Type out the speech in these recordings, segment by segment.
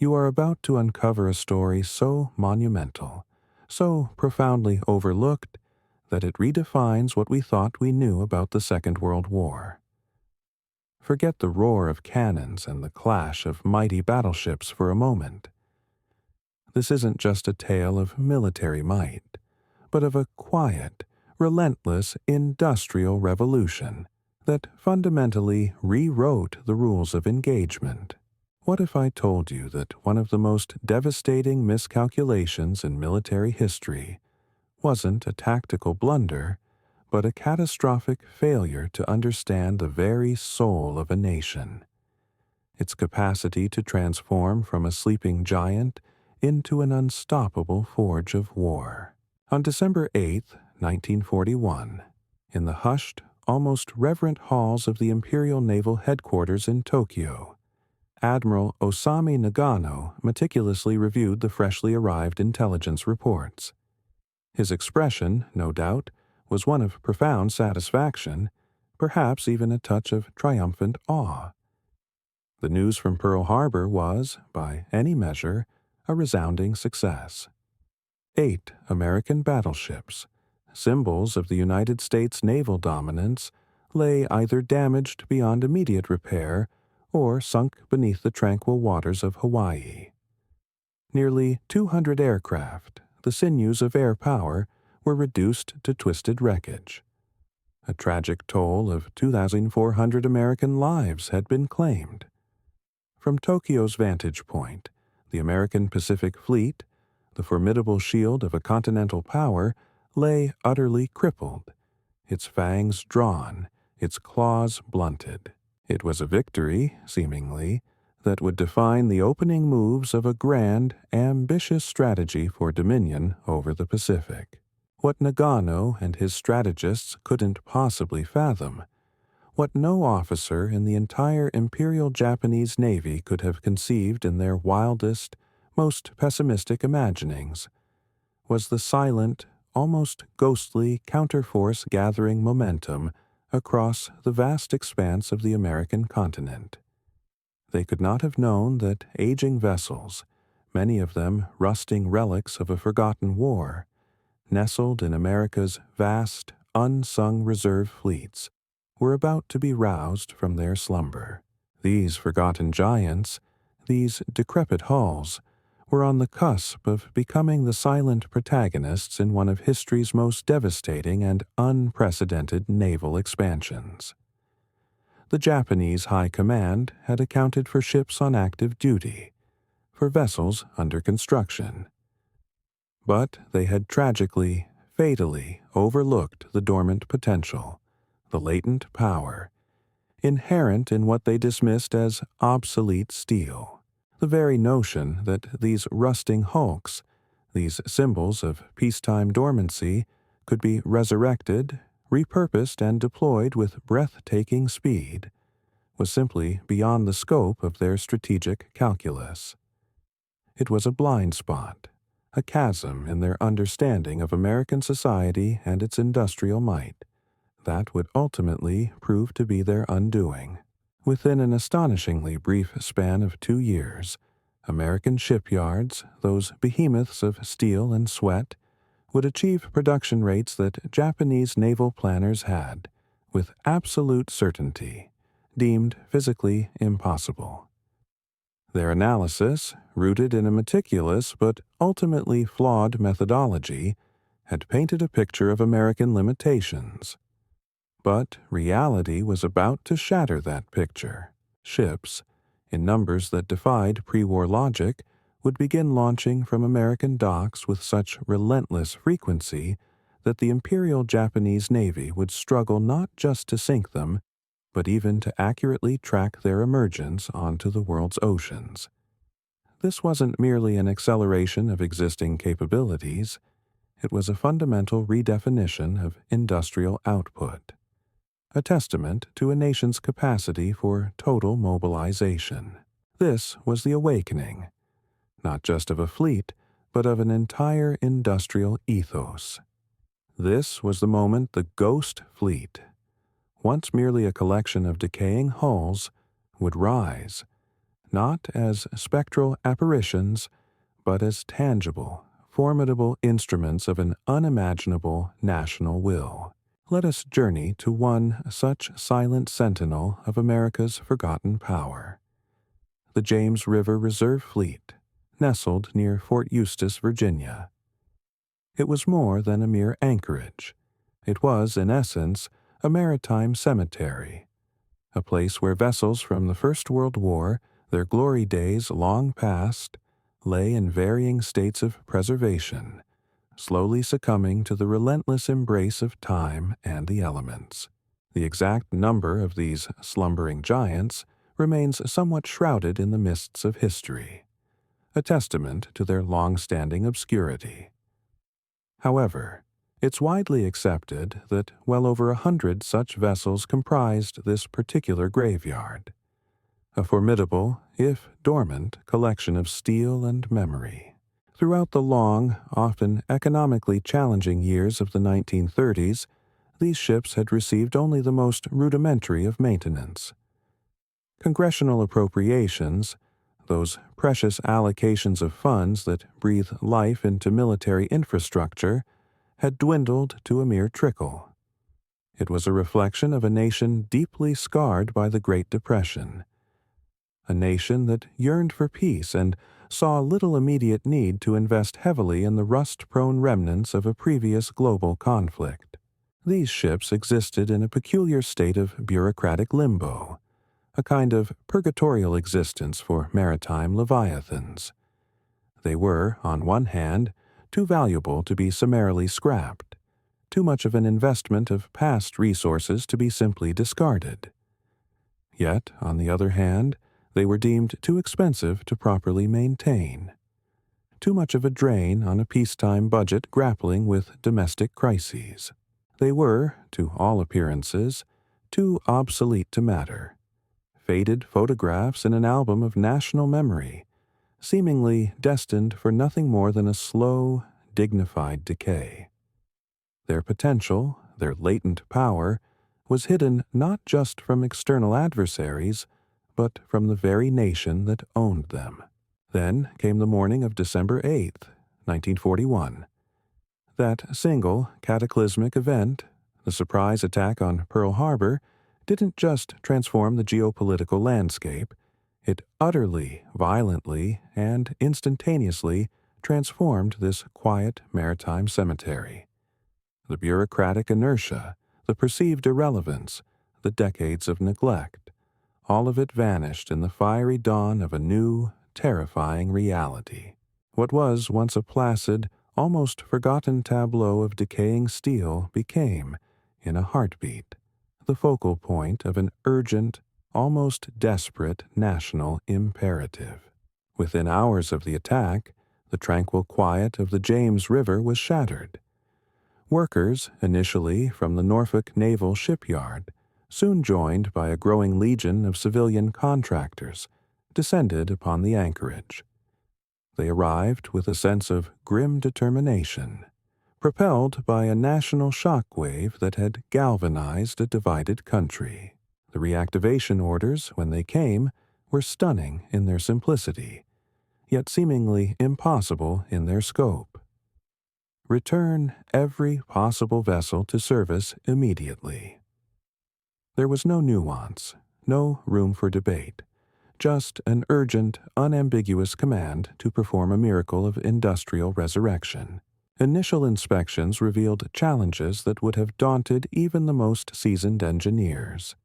You are about to uncover a story so monumental, so profoundly overlooked, that it redefines what we thought we knew about the Second World War. Forget the roar of cannons and the clash of mighty battleships for a moment. This isn't just a tale of military might, but of a quiet, relentless industrial revolution that fundamentally rewrote the rules of engagement. What if I told you that one of the most devastating miscalculations in military history wasn't a tactical blunder, but a catastrophic failure to understand the very soul of a nation, its capacity to transform from a sleeping giant into an unstoppable forge of war? On December 8, 1941, in the hushed, almost reverent halls of the Imperial Naval Headquarters in Tokyo, Admiral Osamu Nagano meticulously reviewed the freshly arrived intelligence reports. His expression, no doubt, was one of profound satisfaction, perhaps even a touch of triumphant awe. The news from Pearl Harbor was, by any measure, a resounding success. 8 American battleships, symbols of the United States naval dominance, lay either damaged beyond immediate repair or sunk beneath the tranquil waters of Hawaii. Nearly 200 aircraft, the sinews of air power, were reduced to twisted wreckage. A tragic toll of 2,400 American lives had been claimed. From Tokyo's vantage point, the American Pacific Fleet, the formidable shield of a continental power, lay utterly crippled, its fangs drawn, its claws blunted. It was a victory, seemingly, that would define the opening moves of a grand, ambitious strategy for dominion over the Pacific. What Nagano and his strategists couldn't possibly fathom, what no officer in the entire Imperial Japanese Navy could have conceived in their wildest, most pessimistic imaginings, was the silent, almost ghostly counterforce gathering momentum across the vast expanse of the American continent. They could not have known that aging vessels, many of them rusting relics of a forgotten war, nestled in America's vast, unsung reserve fleets, were about to be roused from their slumber. These forgotten giants, these decrepit hulls, were on the cusp of becoming the silent protagonists in one of history's most devastating and unprecedented naval expansions. The Japanese High Command had accounted for ships on active duty, for vessels under construction. But they had tragically, fatally overlooked the dormant potential, the latent power, inherent in what they dismissed as obsolete steel. The very notion that these rusting hulks, these symbols of peacetime dormancy, could be resurrected, repurposed, and deployed with breathtaking speed, was simply beyond the scope of their strategic calculus. It was a blind spot, a chasm in their understanding of American society and its industrial might, that would ultimately prove to be their undoing. Within an astonishingly brief span of 2 years, American shipyards, those behemoths of steel and sweat, would achieve production rates that Japanese naval planners had, with absolute certainty, deemed physically impossible. Their analysis, rooted in a meticulous but ultimately flawed methodology, had painted a picture of American limitations. But reality was about to shatter that picture. Ships, in numbers that defied pre-war logic, would begin launching from American docks with such relentless frequency that the Imperial Japanese Navy would struggle not just to sink them, but even to accurately track their emergence onto the world's oceans. This wasn't merely an acceleration of existing capabilities, it was a fundamental redefinition of industrial output, a testament to a nation's capacity for total mobilization. This was the awakening, not just of a fleet, but of an entire industrial ethos. This was the moment the ghost fleet, once merely a collection of decaying hulls, would rise, not as spectral apparitions, but as tangible, formidable instruments of an unimaginable national will. Let us journey to one such silent sentinel of America's forgotten power. The James River Reserve Fleet, nestled near Fort Eustis, Virginia. It was more than a mere anchorage. It was, in essence, a maritime cemetery, a place where vessels from the First World War, their glory days long past, lay in varying states of preservation, slowly succumbing to the relentless embrace of time and the elements. The exact number of these slumbering giants remains somewhat shrouded in the mists of history, a testament to their long-standing obscurity. However, it's widely accepted that well over 100 such vessels comprised this particular graveyard, a formidable, if dormant, collection of steel and memory. Throughout the long, often economically challenging years of the 1930s, these ships had received only the most rudimentary of maintenance. Congressional appropriations, those precious allocations of funds that breathe life into military infrastructure, had dwindled to a mere trickle. It was a reflection of a nation deeply scarred by the Great Depression, a nation that yearned for peace and saw little immediate need to invest heavily in the rust-prone remnants of a previous global conflict. These ships existed in a peculiar state of bureaucratic limbo, a kind of purgatorial existence for maritime leviathans. They were, on one hand, too valuable to be summarily scrapped, too much of an investment of past resources to be simply discarded. Yet, on the other hand, they were deemed too expensive to properly maintain, too much of a drain on a peacetime budget grappling with domestic crises. They were, to all appearances, too obsolete to matter, faded photographs in an album of national memory, seemingly destined for nothing more than a slow, dignified decay. Their potential, their latent power, was hidden not just from external adversaries, but from the very nation that owned them. Then came the morning of December 8th, 1941. That single cataclysmic event, the surprise attack on Pearl Harbor, didn't just transform the geopolitical landscape, it utterly, violently, and instantaneously transformed this quiet maritime cemetery. The bureaucratic inertia, the perceived irrelevance, the decades of neglect, all of it vanished in the fiery dawn of a new, terrifying reality. What was once a placid, almost forgotten tableau of decaying steel became, in a heartbeat, the focal point of an urgent, almost desperate national imperative. Within hours of the attack, the tranquil quiet of the James River was shattered. Workers, initially from the Norfolk Naval Shipyard, soon joined by a growing legion of civilian contractors, descended upon the anchorage. They arrived with a sense of grim determination, propelled by a national shock wave that had galvanized a divided country. The reactivation orders, when they came, were stunning in their simplicity, yet seemingly impossible in their scope. Return every possible vessel to service immediately. There was no nuance, no room for debate, just an urgent, unambiguous command to perform a miracle of industrial resurrection. Initial inspections revealed challenges that would have daunted even the most seasoned engineers.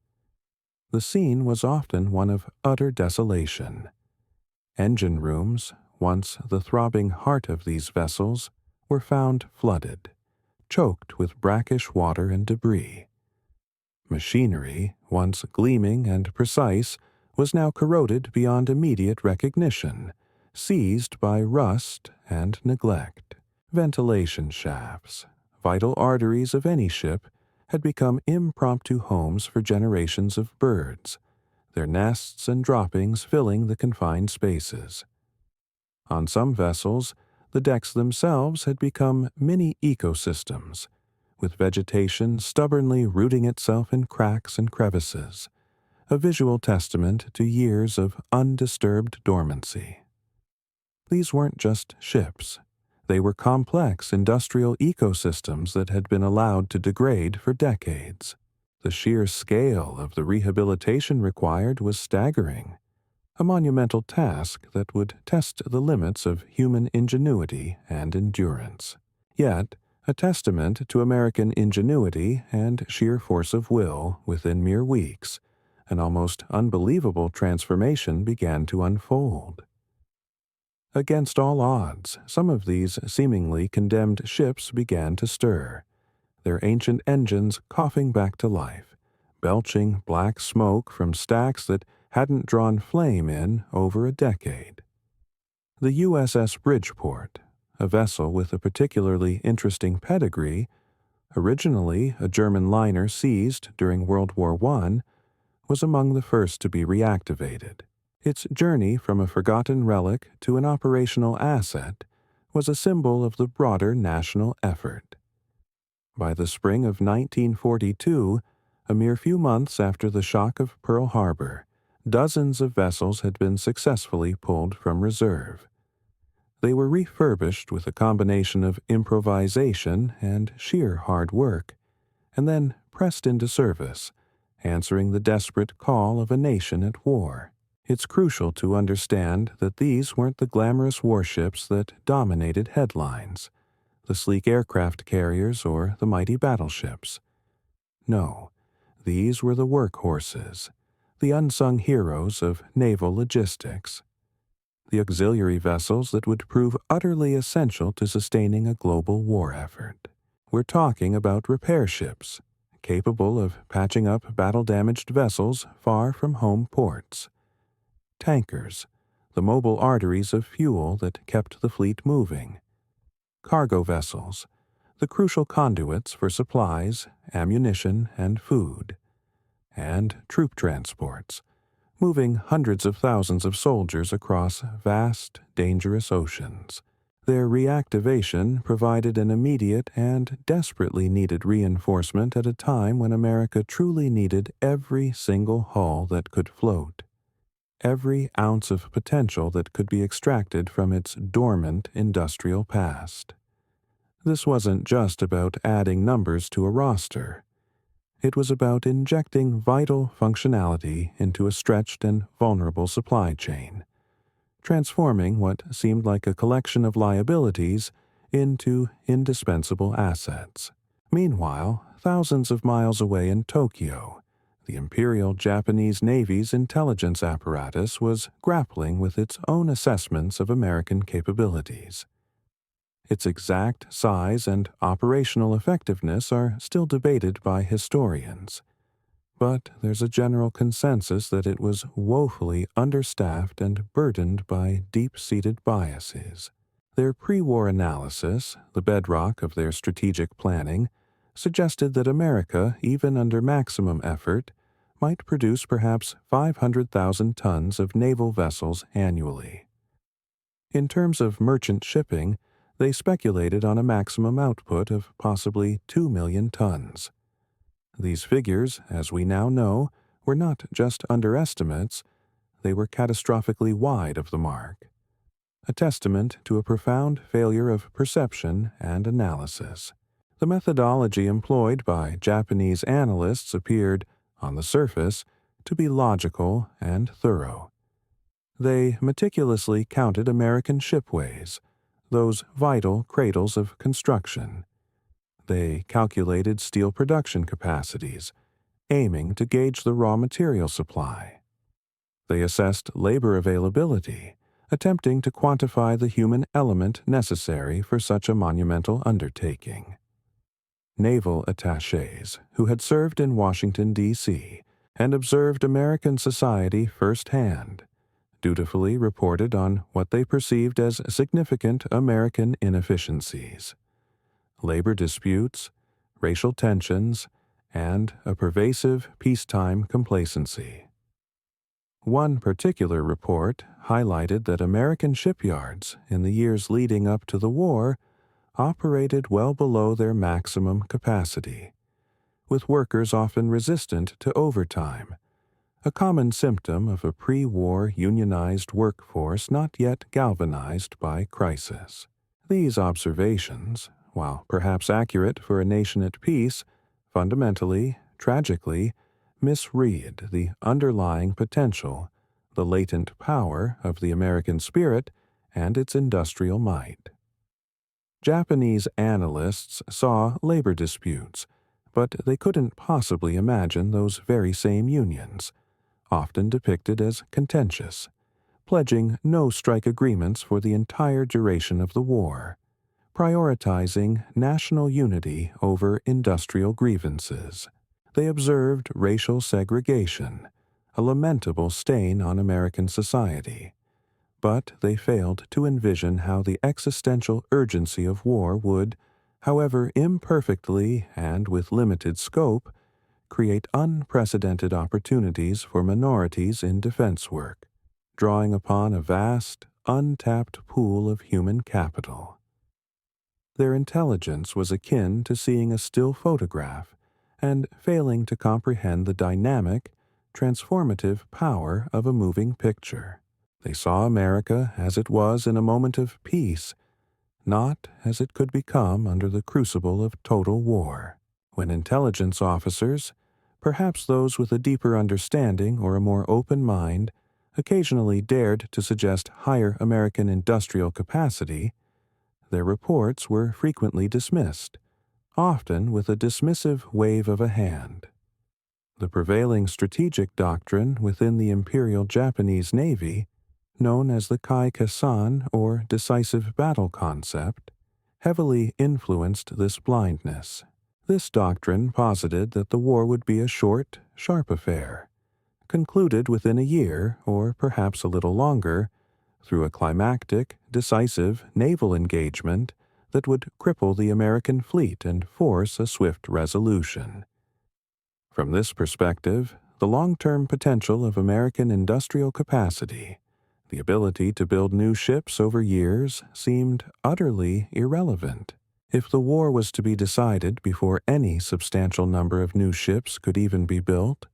The scene was often one of utter desolation. Engine rooms, once the throbbing heart of these vessels, were found flooded, choked with brackish water and debris. Machinery, once gleaming and precise, was now corroded beyond immediate recognition, seized by rust and neglect. Ventilation shafts, vital arteries of any ship, had become impromptu homes for generations of birds, their nests and droppings filling the confined spaces. On some vessels, the decks themselves had become mini ecosystems, with vegetation stubbornly rooting itself in cracks and crevices, a visual testament to years of undisturbed dormancy. These weren't just ships. They were complex industrial ecosystems that had been allowed to degrade for decades. The sheer scale of the rehabilitation required was staggering, a monumental task that would test the limits of human ingenuity and endurance. Yet, a testament to American ingenuity and sheer force of will, within mere weeks, an almost unbelievable transformation began to unfold. Against all odds, some of these seemingly condemned ships began to stir, their ancient engines coughing back to life, belching black smoke from stacks that hadn't drawn flame in over a decade. The USS Bridgeport, a vessel with a particularly interesting pedigree, originally a German liner seized during World War I, was among the first to be reactivated. Its journey from a forgotten relic to an operational asset was a symbol of the broader national effort. By the spring of 1942, a mere few months after the shock of Pearl Harbor, dozens of vessels had been successfully pulled from reserve. They were refurbished with a combination of improvisation and sheer hard work, and then pressed into service, answering the desperate call of a nation at war. It's crucial to understand that these weren't the glamorous warships that dominated headlines, the sleek aircraft carriers or the mighty battleships. No, these were the workhorses, the unsung heroes of naval logistics, the auxiliary vessels that would prove utterly essential to sustaining a global war effort. We're talking about repair ships, capable of patching up battle-damaged vessels far from home ports. Tankers, the mobile arteries of fuel that kept the fleet moving. Cargo vessels, the crucial conduits for supplies, ammunition, and food. And troop transports, moving hundreds of thousands of soldiers across vast, dangerous oceans. Their reactivation provided an immediate and desperately needed reinforcement at a time when America truly needed every single hull that could float, every ounce of potential that could be extracted from its dormant industrial past. This wasn't just about adding numbers to a roster. It was about injecting vital functionality into a stretched and vulnerable supply chain, transforming what seemed like a collection of liabilities into indispensable assets. Meanwhile, thousands of miles away in Tokyo, the Imperial Japanese Navy's intelligence apparatus was grappling with its own assessments of American capabilities. Its exact size and operational effectiveness are still debated by historians, but there's a general consensus that it was woefully understaffed and burdened by deep-seated biases. Their pre-war analysis, the bedrock of their strategic planning, suggested that America, even under maximum effort, might produce perhaps 500,000 tons of naval vessels annually. In terms of merchant shipping, they speculated on a maximum output of possibly 2 million tons. These figures, as we now know, were not just underestimates, they were catastrophically wide of the mark, a testament to a profound failure of perception and analysis. The methodology employed by Japanese analysts appeared, on the surface, to be logical and thorough. They meticulously counted American shipways, those vital cradles of construction. They calculated steel production capacities, aiming to gauge the raw material supply. They assessed labor availability, attempting to quantify the human element necessary for such a monumental undertaking. Naval attachés, who had served in Washington, D.C., and observed American society firsthand, dutifully reported on what they perceived as significant American inefficiencies, labor disputes, racial tensions, and a pervasive peacetime complacency. One particular report highlighted that American shipyards, in the years leading up to the war, operated well below their maximum capacity, with workers often resistant to overtime, a common symptom of a pre-war unionized workforce not yet galvanized by crisis. These observations, while perhaps accurate for a nation at peace, fundamentally, tragically, misread the underlying potential, the latent power of the American spirit and its industrial might. Japanese analysts saw labor disputes, but they couldn't possibly imagine those very same unions, often depicted as contentious, pledging no-strike agreements for the entire duration of the war, prioritizing national unity over industrial grievances. They observed racial segregation, a lamentable stain on American society, but they failed to envision how the existential urgency of war would, however imperfectly and with limited scope, create unprecedented opportunities for minorities in defense work, drawing upon a vast, untapped pool of human capital. Their intelligence was akin to seeing a still photograph and failing to comprehend the dynamic, transformative power of a moving picture. They saw America as it was in a moment of peace, not as it could become under the crucible of total war. When intelligence officers, perhaps those with a deeper understanding or a more open mind, occasionally dared to suggest higher American industrial capacity, their reports were frequently dismissed, often with a dismissive wave of a hand. The prevailing strategic doctrine within the Imperial Japanese Navy, known as the Kai-Kasan or decisive battle concept, heavily influenced this blindness. This doctrine posited that the war would be a short, sharp affair, concluded within a year or perhaps a little longer, through a climactic, decisive naval engagement that would cripple the American fleet and force a swift resolution. From this perspective, the long-term potential of American industrial capacity, the ability to build new ships over years, seemed utterly irrelevant. If the war was to be decided before any substantial number of new ships could even be built,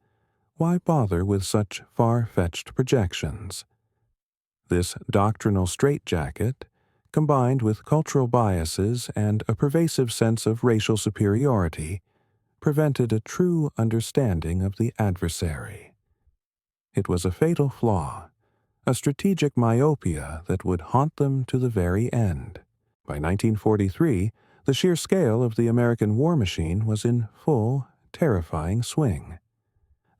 why bother with such far-fetched projections? This doctrinal straitjacket, combined with cultural biases and a pervasive sense of racial superiority, prevented a true understanding of the adversary. It was a fatal flaw, a strategic myopia that would haunt them to the very end. By 1943, the sheer scale of the American war machine was in full, terrifying swing.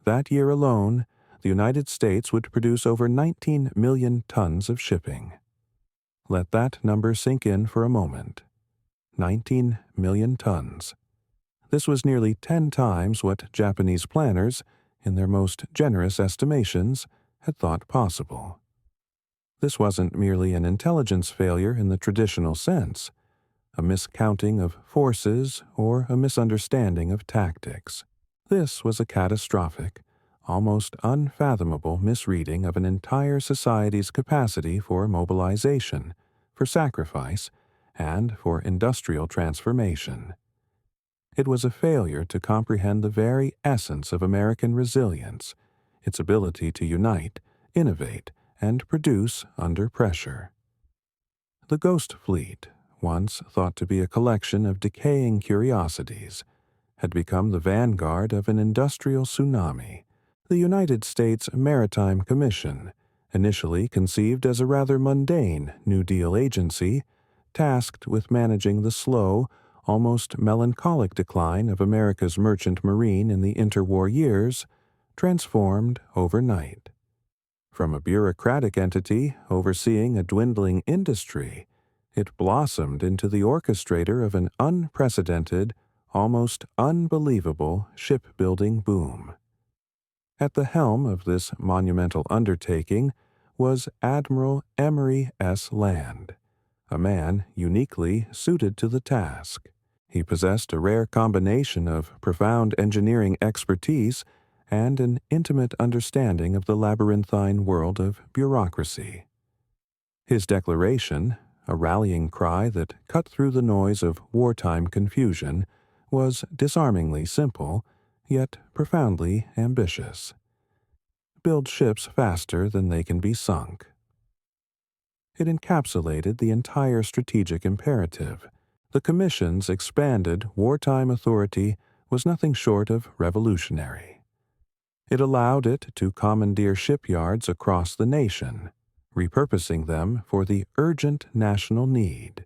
That year alone, the United States would produce over 19 million tons of shipping. Let that number sink in for a moment. 19 million tons. This was nearly 10 times what Japanese planners, in their most generous estimations, had thought possible. This wasn't merely an intelligence failure in the traditional sense, a miscounting of forces or a misunderstanding of tactics. This was a catastrophic, almost unfathomable misreading of an entire society's capacity for mobilization, for sacrifice, and for industrial transformation. It was a failure to comprehend the very essence of American resilience, its ability to unite, innovate, and produce under pressure. The Ghost Fleet, once thought to be a collection of decaying curiosities, had become the vanguard of an industrial tsunami. The United States Maritime Commission, initially conceived as a rather mundane New Deal agency, tasked with managing the slow, almost melancholic decline of America's merchant marine in the interwar years, transformed overnight. From a bureaucratic entity overseeing a dwindling industry, it blossomed into the orchestrator of an unprecedented, almost unbelievable shipbuilding boom. At the helm of this monumental undertaking was Admiral Emory S. Land, a man uniquely suited to the task. He possessed a rare combination of profound engineering expertise and an intimate understanding of the labyrinthine world of bureaucracy. His declaration, a rallying cry that cut through the noise of wartime confusion, was disarmingly simple, yet profoundly ambitious. build ships faster than they can be sunk. It encapsulated the entire strategic imperative. The Commission's expanded wartime authority was nothing short of revolutionary. It allowed it to commandeer shipyards across the nation, repurposing them for the urgent national need.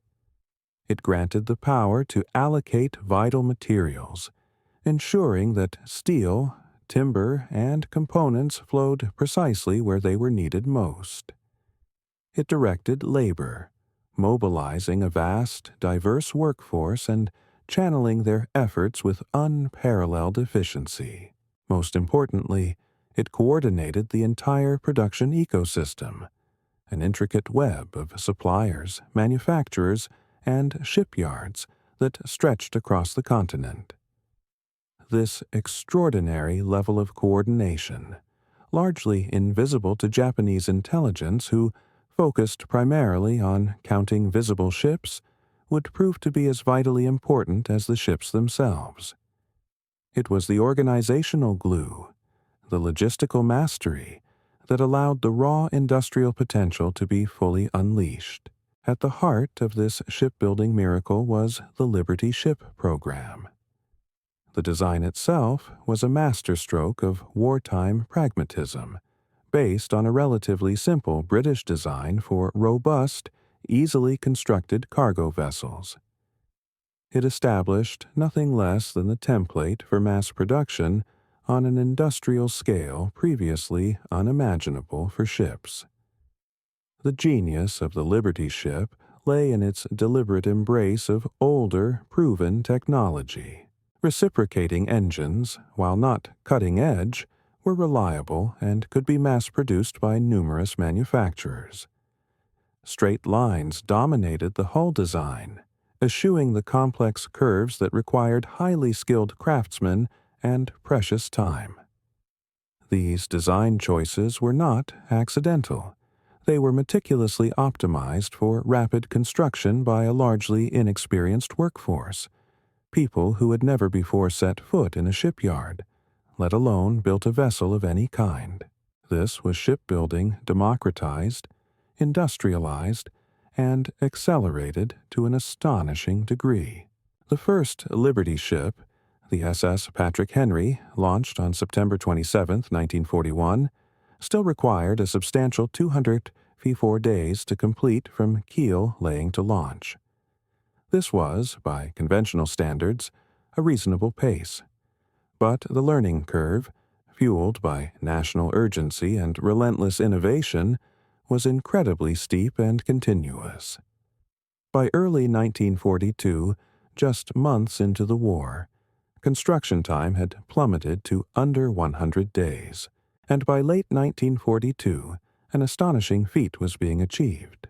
It granted the power to allocate vital materials, ensuring that steel, timber, and components flowed precisely where they were needed most. It directed labor, mobilizing a vast, diverse workforce and channeling their efforts with unparalleled efficiency. Most importantly, it coordinated the entire production ecosystem, an intricate web of suppliers, manufacturers, and shipyards that stretched across the continent. This extraordinary level of coordination, largely invisible to Japanese intelligence who focused primarily on counting visible ships, would prove to be as vitally important as the ships themselves. It was the organizational glue, the logistical mastery, that allowed the raw industrial potential to be fully unleashed. At the heart of this shipbuilding miracle was the Liberty Ship program. The design itself was a masterstroke of wartime pragmatism, based on a relatively simple British design for robust, easily constructed cargo vessels. It established nothing less than the template for mass production on an industrial scale previously unimaginable for ships. The genius of the Liberty ship lay in its deliberate embrace of older, proven technology. Reciprocating engines, while not cutting-edge, were reliable and could be mass-produced by numerous manufacturers. Straight lines dominated the hull design, eschewing the complex curves that required highly skilled craftsmen and precious time. These design choices were not accidental. They were meticulously optimized for rapid construction by a largely inexperienced workforce, people who had never before set foot in a shipyard, let alone built a vessel of any kind. This was shipbuilding democratized, industrialized, and accelerated to an astonishing degree. The first Liberty ship, the SS Patrick Henry, launched on September 27, 1941, still required a substantial 204 days to complete from keel laying to launch. This was, by conventional standards, a reasonable pace. But the learning curve, fueled by national urgency and relentless innovation, was incredibly steep and continuous. By early 1942, just months into the war, construction time had plummeted to under 100 days, and by late 1942, an astonishing feat was being achieved.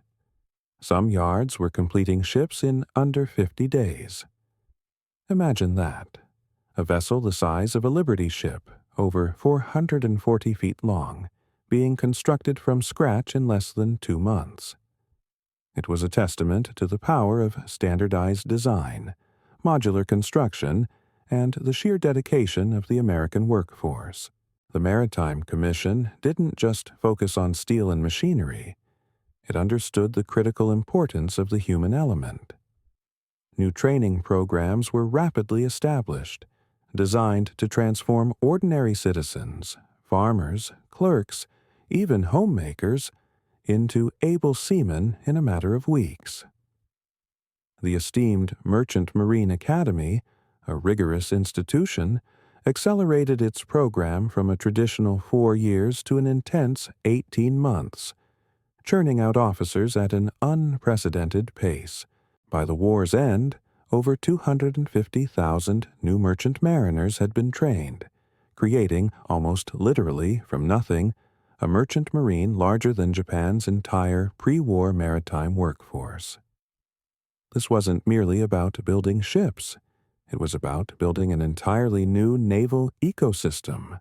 Some yards were completing ships in under 50 days. Imagine that. A vessel the size of a Liberty ship, over 440 feet long, being constructed from scratch in less than 2 months. It was a testament to the power of standardized design, modular construction, and the sheer dedication of the American workforce. The Maritime Commission didn't just focus on steel and machinery. It understood the critical importance of the human element. New training programs were rapidly established, designed to transform ordinary citizens, farmers, clerks, even homemakers, into able seamen in a matter of weeks. The esteemed Merchant Marine Academy, a rigorous institution, accelerated its program from a traditional 4 years to an intense 18 months, churning out officers at an unprecedented pace. By the war's end, over 250,000 new merchant mariners had been trained, creating, almost literally from nothing, a merchant marine larger than Japan's entire pre-war maritime workforce. This wasn't merely about building ships. It was about building an entirely new naval ecosystem,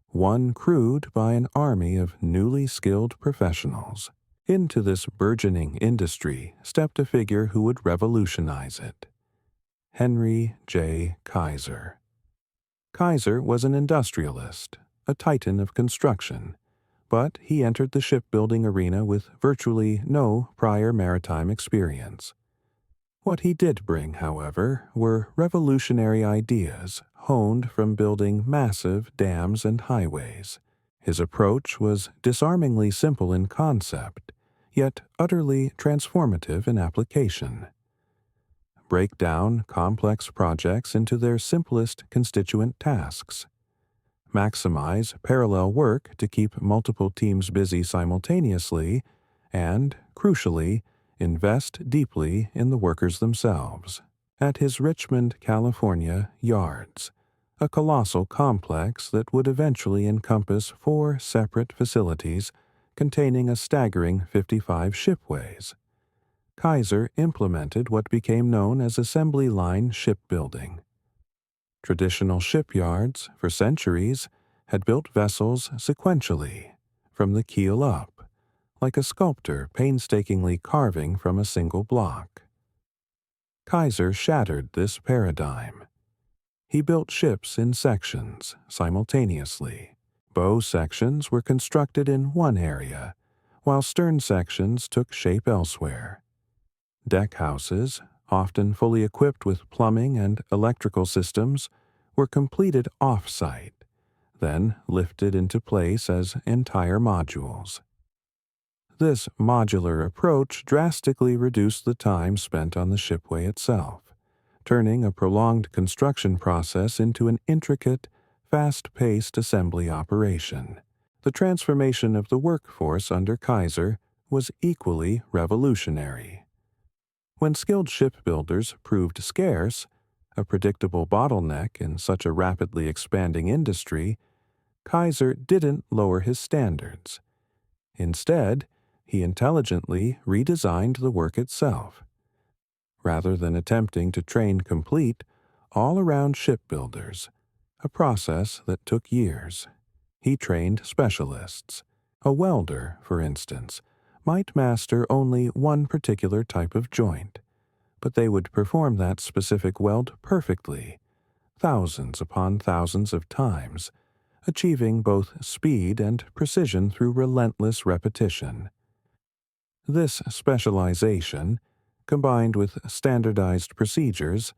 one crewed by an army of newly skilled professionals. Into this burgeoning industry stepped a figure who would revolutionize it. Henry J. Kaiser. Kaiser was an industrialist, a titan of construction, but he entered the shipbuilding arena with virtually no prior maritime experience. What he did bring, however, were revolutionary ideas honed from building massive dams and highways. His approach was disarmingly simple in concept, yet utterly transformative in application. Break down complex projects into their simplest constituent tasks. Maximize parallel work to keep multiple teams busy simultaneously, and, crucially, invest deeply in the workers themselves. At his Richmond, California, yards, a colossal complex that would eventually encompass 4 separate facilities containing a staggering 55 shipways, Kaiser implemented what became known as assembly line shipbuilding. Traditional shipyards, for centuries, had built vessels sequentially, from the keel up, like a sculptor painstakingly carving from a single block. Kaiser shattered this paradigm. He built ships in sections, simultaneously. Bow sections were constructed in one area, while stern sections took shape elsewhere. Deck houses, often fully equipped with plumbing and electrical systems, were completed off-site, then lifted into place as entire modules. This modular approach drastically reduced the time spent on the shipway itself, turning a prolonged construction process into an intricate, fast-paced assembly operation. The transformation of the workforce under Kaiser was equally revolutionary. When skilled shipbuilders proved scarce, a predictable bottleneck in such a rapidly expanding industry, Kaiser didn't lower his standards. Instead, he intelligently redesigned the work itself. Rather than attempting to train complete, all-around shipbuilders, a process that took years, he trained specialists. A welder, for instance, might master only one particular type of joint, but they would perform that specific weld perfectly, thousands upon thousands of times, achieving both speed and precision through relentless repetition. This specialization, combined with standardized procedures,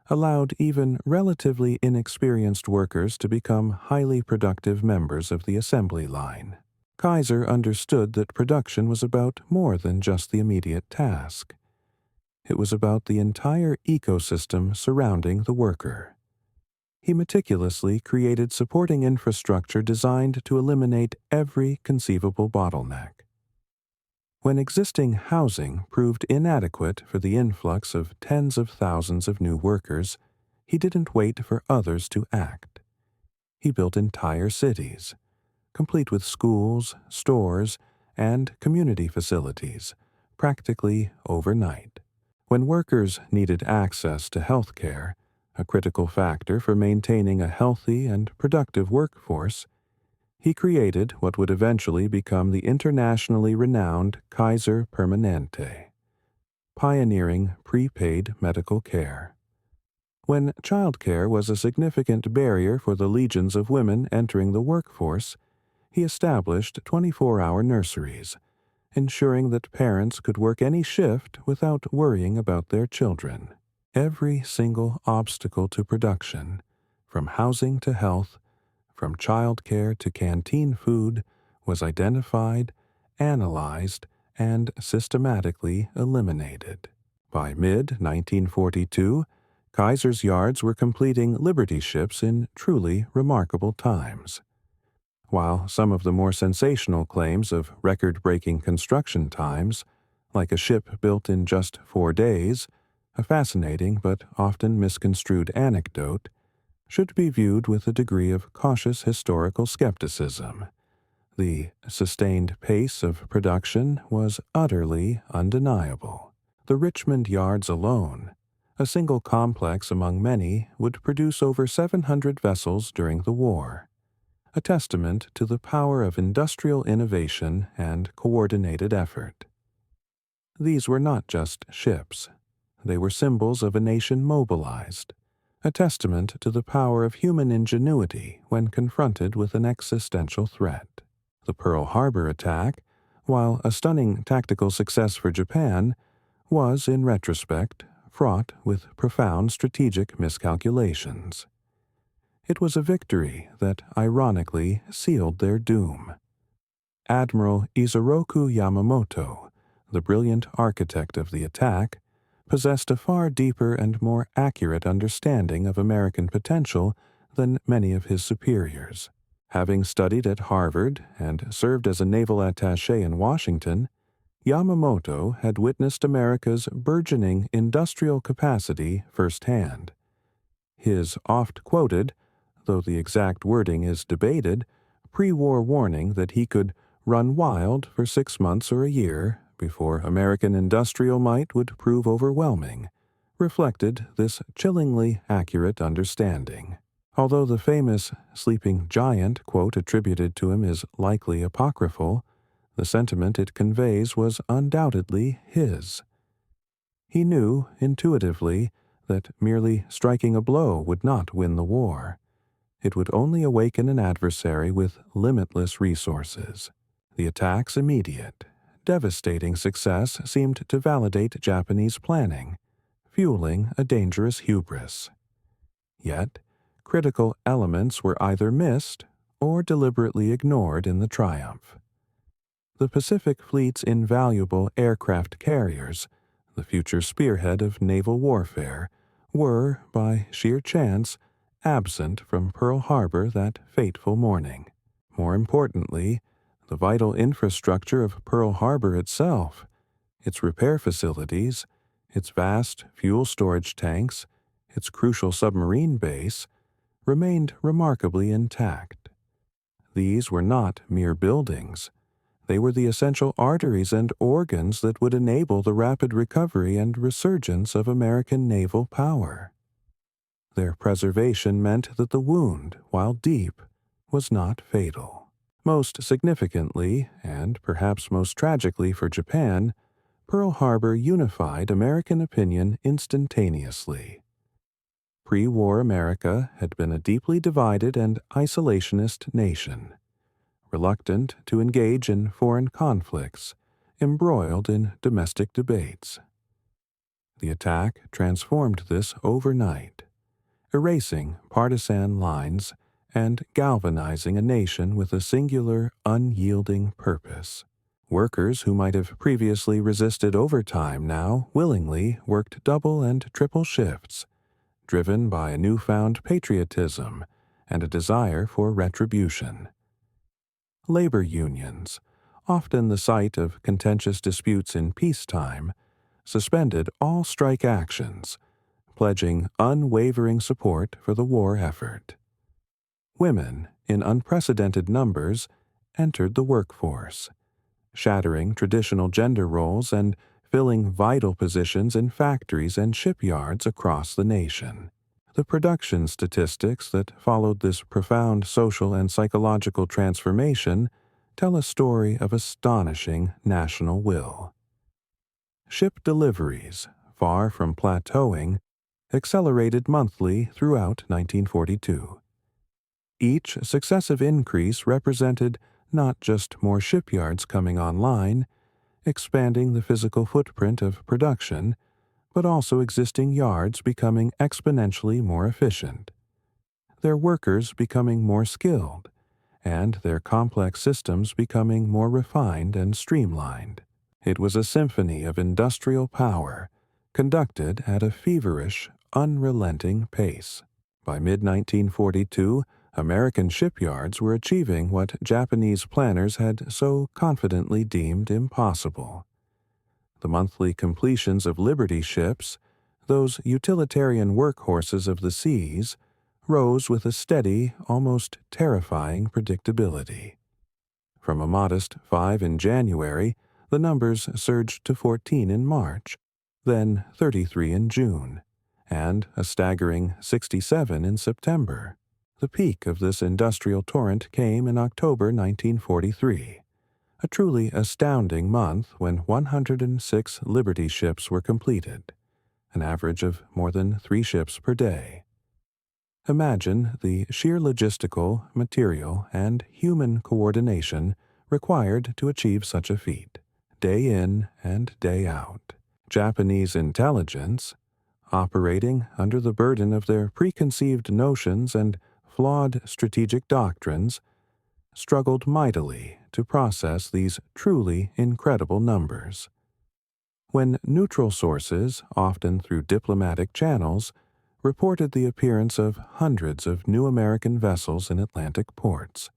allowed even relatively inexperienced workers to become highly productive members of the assembly line. Kaiser understood that production was about more than just the immediate task. It was about the entire ecosystem surrounding the worker. He meticulously created supporting infrastructure designed to eliminate every conceivable bottleneck. When existing housing proved inadequate for the influx of tens of thousands of new workers, he didn't wait for others to act. He built entire cities, complete with schools, stores, and community facilities, practically overnight. When workers needed access to health care, a critical factor for maintaining a healthy and productive workforce, he created what would eventually become the internationally renowned Kaiser Permanente, pioneering prepaid medical care. When childcare was a significant barrier for the legions of women entering the workforce, he established 24-hour nurseries, ensuring that parents could work any shift without worrying about their children. Every single obstacle to production, from housing to health, from childcare to canteen food, was identified, analyzed, and systematically eliminated. By mid-1942, Kaiser's yards were completing Liberty ships in truly remarkable times. While some of the more sensational claims of record-breaking construction times, like a ship built in just 4 days, a fascinating but often misconstrued anecdote, should be viewed with a degree of cautious historical skepticism. The sustained pace of production was utterly undeniable. The Richmond yards alone, a single complex among many, would produce over 700 vessels during the war, a testament to the power of industrial innovation and coordinated effort. These were not just ships. They were symbols of a nation mobilized, a testament to the power of human ingenuity when confronted with an existential threat. The Pearl Harbor attack, while a stunning tactical success for Japan, was, in retrospect, fraught with profound strategic miscalculations. It was a victory that ironically sealed their doom. Admiral Isoroku Yamamoto, the brilliant architect of the attack, possessed a far deeper and more accurate understanding of American potential than many of his superiors. Having studied at Harvard and served as a naval attaché in Washington, Yamamoto had witnessed America's burgeoning industrial capacity firsthand. His oft-quoted, though the exact wording is debated, pre-war warning that he could run wild for 6 months or a year before American industrial might would prove overwhelming, reflected this chillingly accurate understanding. Although the famous sleeping giant quote attributed to him is likely apocryphal, the sentiment it conveys was undoubtedly his. He knew, intuitively, that merely striking a blow would not win the war. It would only awaken an adversary with limitless resources. The attack's immediate, devastating success seemed to validate Japanese planning, fueling a dangerous hubris. Yet, critical elements were either missed or deliberately ignored in the triumph. The Pacific Fleet's invaluable aircraft carriers, the future spearhead of naval warfare, were, by sheer chance, absent from Pearl Harbor that fateful morning. More importantly, the vital infrastructure of Pearl Harbor itself, its repair facilities, its vast fuel storage tanks, its crucial submarine base, remained remarkably intact. These were not mere buildings. They were the essential arteries and organs that would enable the rapid recovery and resurgence of American naval power. Their preservation meant that the wound, while deep, was not fatal. Most significantly, and perhaps most tragically for Japan, Pearl Harbor unified American opinion instantaneously. Pre-war America had been a deeply divided and isolationist nation, reluctant to engage in foreign conflicts, embroiled in domestic debates. The attack transformed this overnight, erasing partisan lines and galvanizing a nation with a singular, unyielding purpose. Workers who might have previously resisted overtime now willingly worked double and triple shifts, driven by a newfound patriotism and a desire for retribution. Labor unions, often the site of contentious disputes in peacetime, suspended all strike actions, pledging unwavering support for the war effort. Women, in unprecedented numbers, entered the workforce, shattering traditional gender roles and filling vital positions in factories and shipyards across the nation. The production statistics that followed this profound social and psychological transformation tell a story of astonishing national will. Ship deliveries, far from plateauing, accelerated monthly throughout 1942. Each successive increase represented not just more shipyards coming online, expanding the physical footprint of production, but also existing yards becoming exponentially more efficient, their workers becoming more skilled, and their complex systems becoming more refined and streamlined. It was a symphony of industrial power, conducted at a feverish, unrelenting pace. By mid-1942, American shipyards were achieving what Japanese planners had so confidently deemed impossible. The monthly completions of Liberty ships, those utilitarian workhorses of the seas, rose with a steady, almost terrifying predictability. From a modest 5 in January, the numbers surged to 14 in March, then 33 in June, and a staggering 67 in September. The peak of this industrial torrent came in October 1943, a truly astounding month when 106 Liberty ships were completed, an average of more than 3 ships per day. Imagine the sheer logistical, material, and human coordination required to achieve such a feat, day in and day out. Japanese intelligence, operating under the burden of their preconceived notions and flawed strategic doctrines, struggled mightily to process these truly incredible numbers. When neutral sources, often through diplomatic channels, reported the appearance of hundreds of new American vessels in Atlantic ports,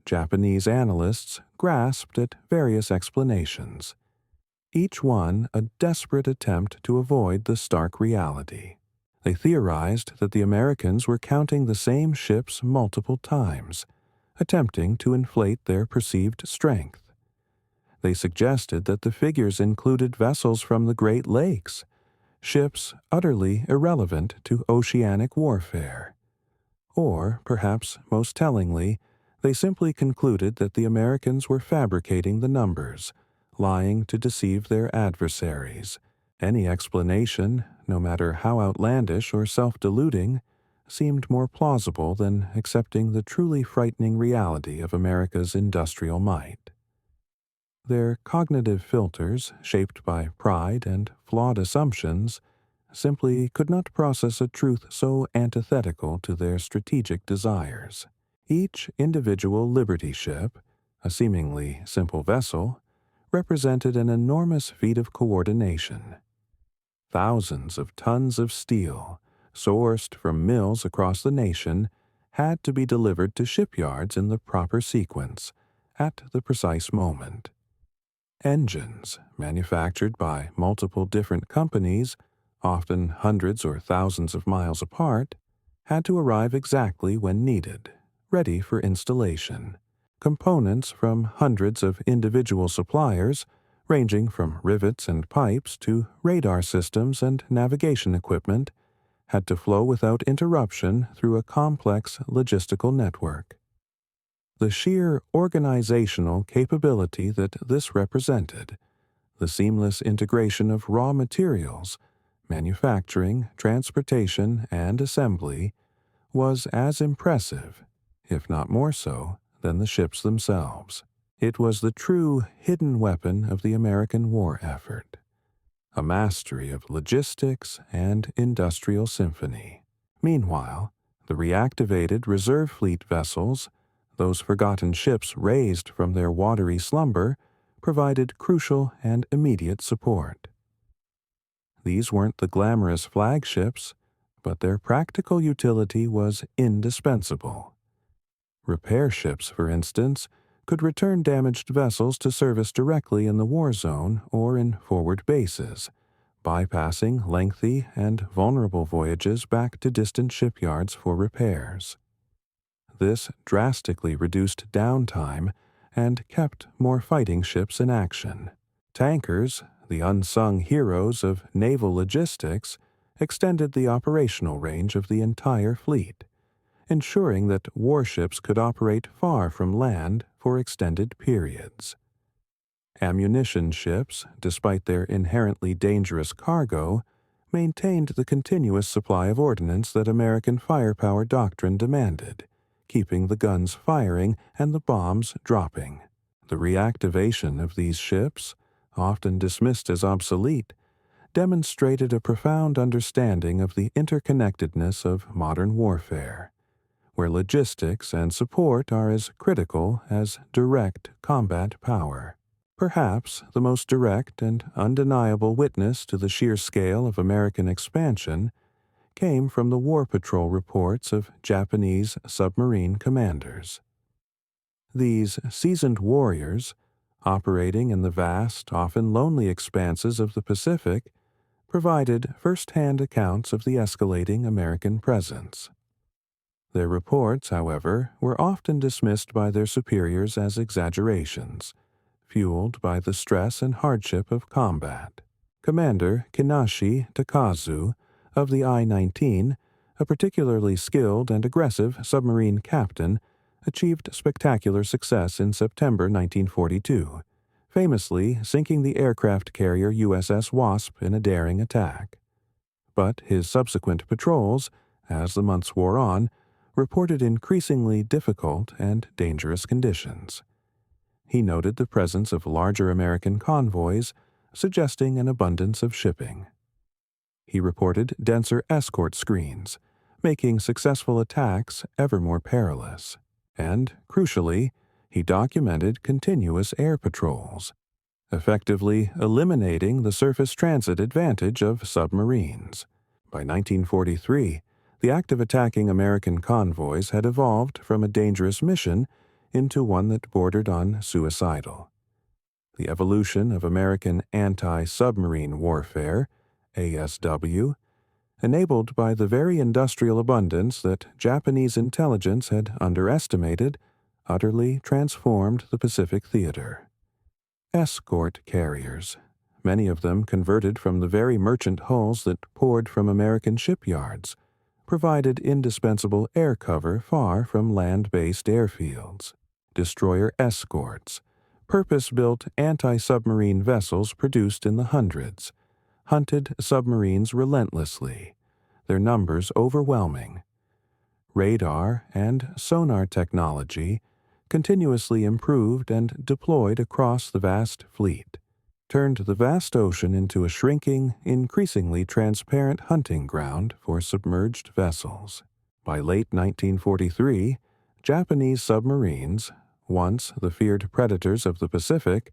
Japanese analysts grasped at various explanations, each one a desperate attempt to avoid the stark reality. They theorized that the Americans were counting the same ships multiple times, attempting to inflate their perceived strength. They suggested that the figures included vessels from the Great Lakes, ships utterly irrelevant to oceanic warfare. Or, perhaps most tellingly, they simply concluded that the Americans were fabricating the numbers, lying to deceive their adversaries. Any explanation, no matter how outlandish or self-deluding, seemed more plausible than accepting the truly frightening reality of America's industrial might. Their cognitive filters, shaped by pride and flawed assumptions, simply could not process a truth so antithetical to their strategic desires. Each individual Liberty ship, a seemingly simple vessel, represented an enormous feat of coordination. Thousands of tons of steel, sourced from mills across the nation, had to be delivered to shipyards in the proper sequence, at the precise moment. Engines, manufactured by multiple different companies, often hundreds or thousands of miles apart, had to arrive exactly when needed, ready for installation. Components from hundreds of individual suppliers, ranging from rivets and pipes to radar systems and navigation equipment, had to flow without interruption through a complex logistical network. The sheer organizational capability that this represented, the seamless integration of raw materials, manufacturing, transportation, and assembly, was as impressive, if not more so, than the ships themselves. It was the true hidden weapon of the American war effort, a mastery of logistics and industrial symphony. Meanwhile, the reactivated reserve fleet vessels, those forgotten ships raised from their watery slumber, provided crucial and immediate support. These weren't the glamorous flagships, but their practical utility was indispensable. Repair ships, for instance, could return damaged vessels to service directly in the war zone or in forward bases, bypassing lengthy and vulnerable voyages back to distant shipyards for repairs. This drastically reduced downtime and kept more fighting ships in action. Tankers, the unsung heroes of naval logistics, extended the operational range of the entire fleet, ensuring that warships could operate far from land for extended periods. Ammunition ships, despite their inherently dangerous cargo, maintained the continuous supply of ordnance that American firepower doctrine demanded, keeping the guns firing and the bombs dropping. The reactivation of these ships, often dismissed as obsolete, demonstrated a profound understanding of the interconnectedness of modern warfare, where logistics and support are as critical as direct combat power. Perhaps the most direct and undeniable witness to the sheer scale of American expansion came from the War Patrol reports of Japanese submarine commanders. These seasoned warriors, operating in the vast, often lonely expanses of the Pacific, provided first-hand accounts of the escalating American presence. Their reports, however, were often dismissed by their superiors as exaggerations, fueled by the stress and hardship of combat. Commander Kinashi Takazu of the I-19, a particularly skilled and aggressive submarine captain, achieved spectacular success in September 1942, famously sinking the aircraft carrier USS Wasp in a daring attack. But his subsequent patrols, as the months wore on, reported increasingly difficult and dangerous conditions. he noted the presence of larger American convoys, suggesting an abundance of shipping. He reported denser escort screens, making successful attacks ever more perilous. And, crucially, he documented continuous air patrols, effectively eliminating the surface transit advantage of submarines. By 1943, the act of attacking American convoys had evolved from a dangerous mission into one that bordered on suicidal. The evolution of American anti-submarine warfare, ASW, enabled by the very industrial abundance that Japanese intelligence had underestimated, utterly transformed the Pacific theater. Escort carriers, many of them converted from the very merchant hulls that poured from American shipyards, provided indispensable air cover far from land-based airfields. Destroyer escorts, purpose-built anti-submarine vessels produced in the hundreds, hunted submarines relentlessly, their numbers overwhelming. Radar and sonar technology, continuously improved and deployed across the vast fleet, turned the vast ocean into a shrinking, increasingly transparent hunting ground for submerged vessels. By late 1943, Japanese submarines, once the feared predators of the Pacific,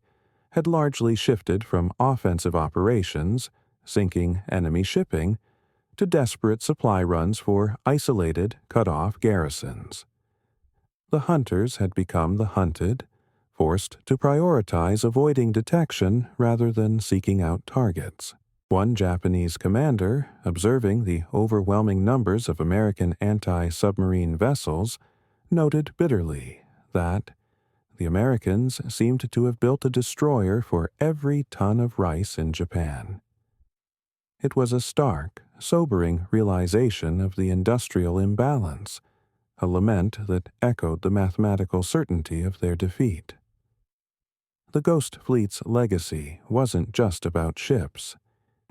had largely shifted from offensive operations, sinking enemy shipping, to desperate supply runs for isolated, cut-off garrisons. The hunters had become the hunted, forced to prioritize avoiding detection rather than seeking out targets. One Japanese commander, observing the overwhelming numbers of American anti-submarine vessels, noted bitterly that the Americans seemed to have built a destroyer for every ton of rice in Japan. It was a stark, sobering realization of the industrial imbalance, a lament that echoed the mathematical certainty of their defeat. The Ghost Fleet's legacy wasn't just about ships.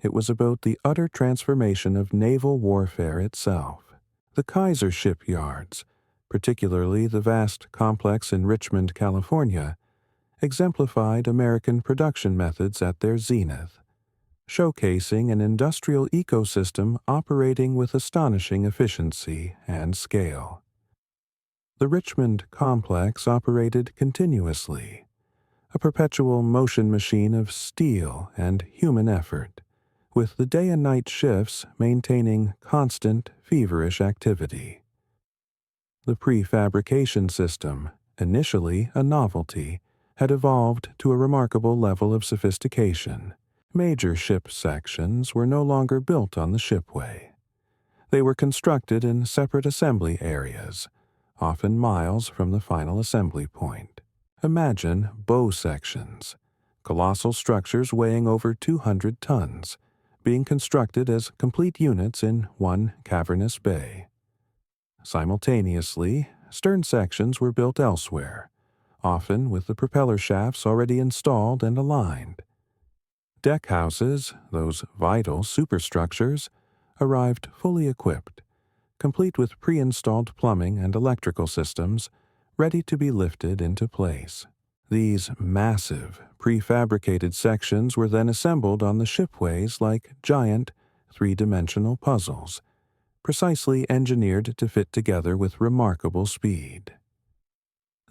It was about the utter transformation of naval warfare itself. The Kaiser shipyards, particularly the vast complex in Richmond, California, exemplified American production methods at their zenith, showcasing an industrial ecosystem operating with astonishing efficiency and scale. The Richmond complex operated continuously, a perpetual motion machine of steel and human effort, with the day and night shifts maintaining constant, feverish activity. The prefabrication system, initially a novelty, had evolved to a remarkable level of sophistication. Major ship sections were no longer built on the shipway. They were constructed in separate assembly areas, often miles from the final assembly point. Imagine bow sections, colossal structures weighing over 200 tons, being constructed as complete units in one cavernous bay. Simultaneously, stern sections were built elsewhere, often with the propeller shafts already installed and aligned. Deck houses, those vital superstructures, arrived fully equipped, complete with pre-installed plumbing and electrical systems, ready to be lifted into place. These massive, prefabricated sections were then assembled on the shipways like giant, three-dimensional puzzles, precisely engineered to fit together with remarkable speed.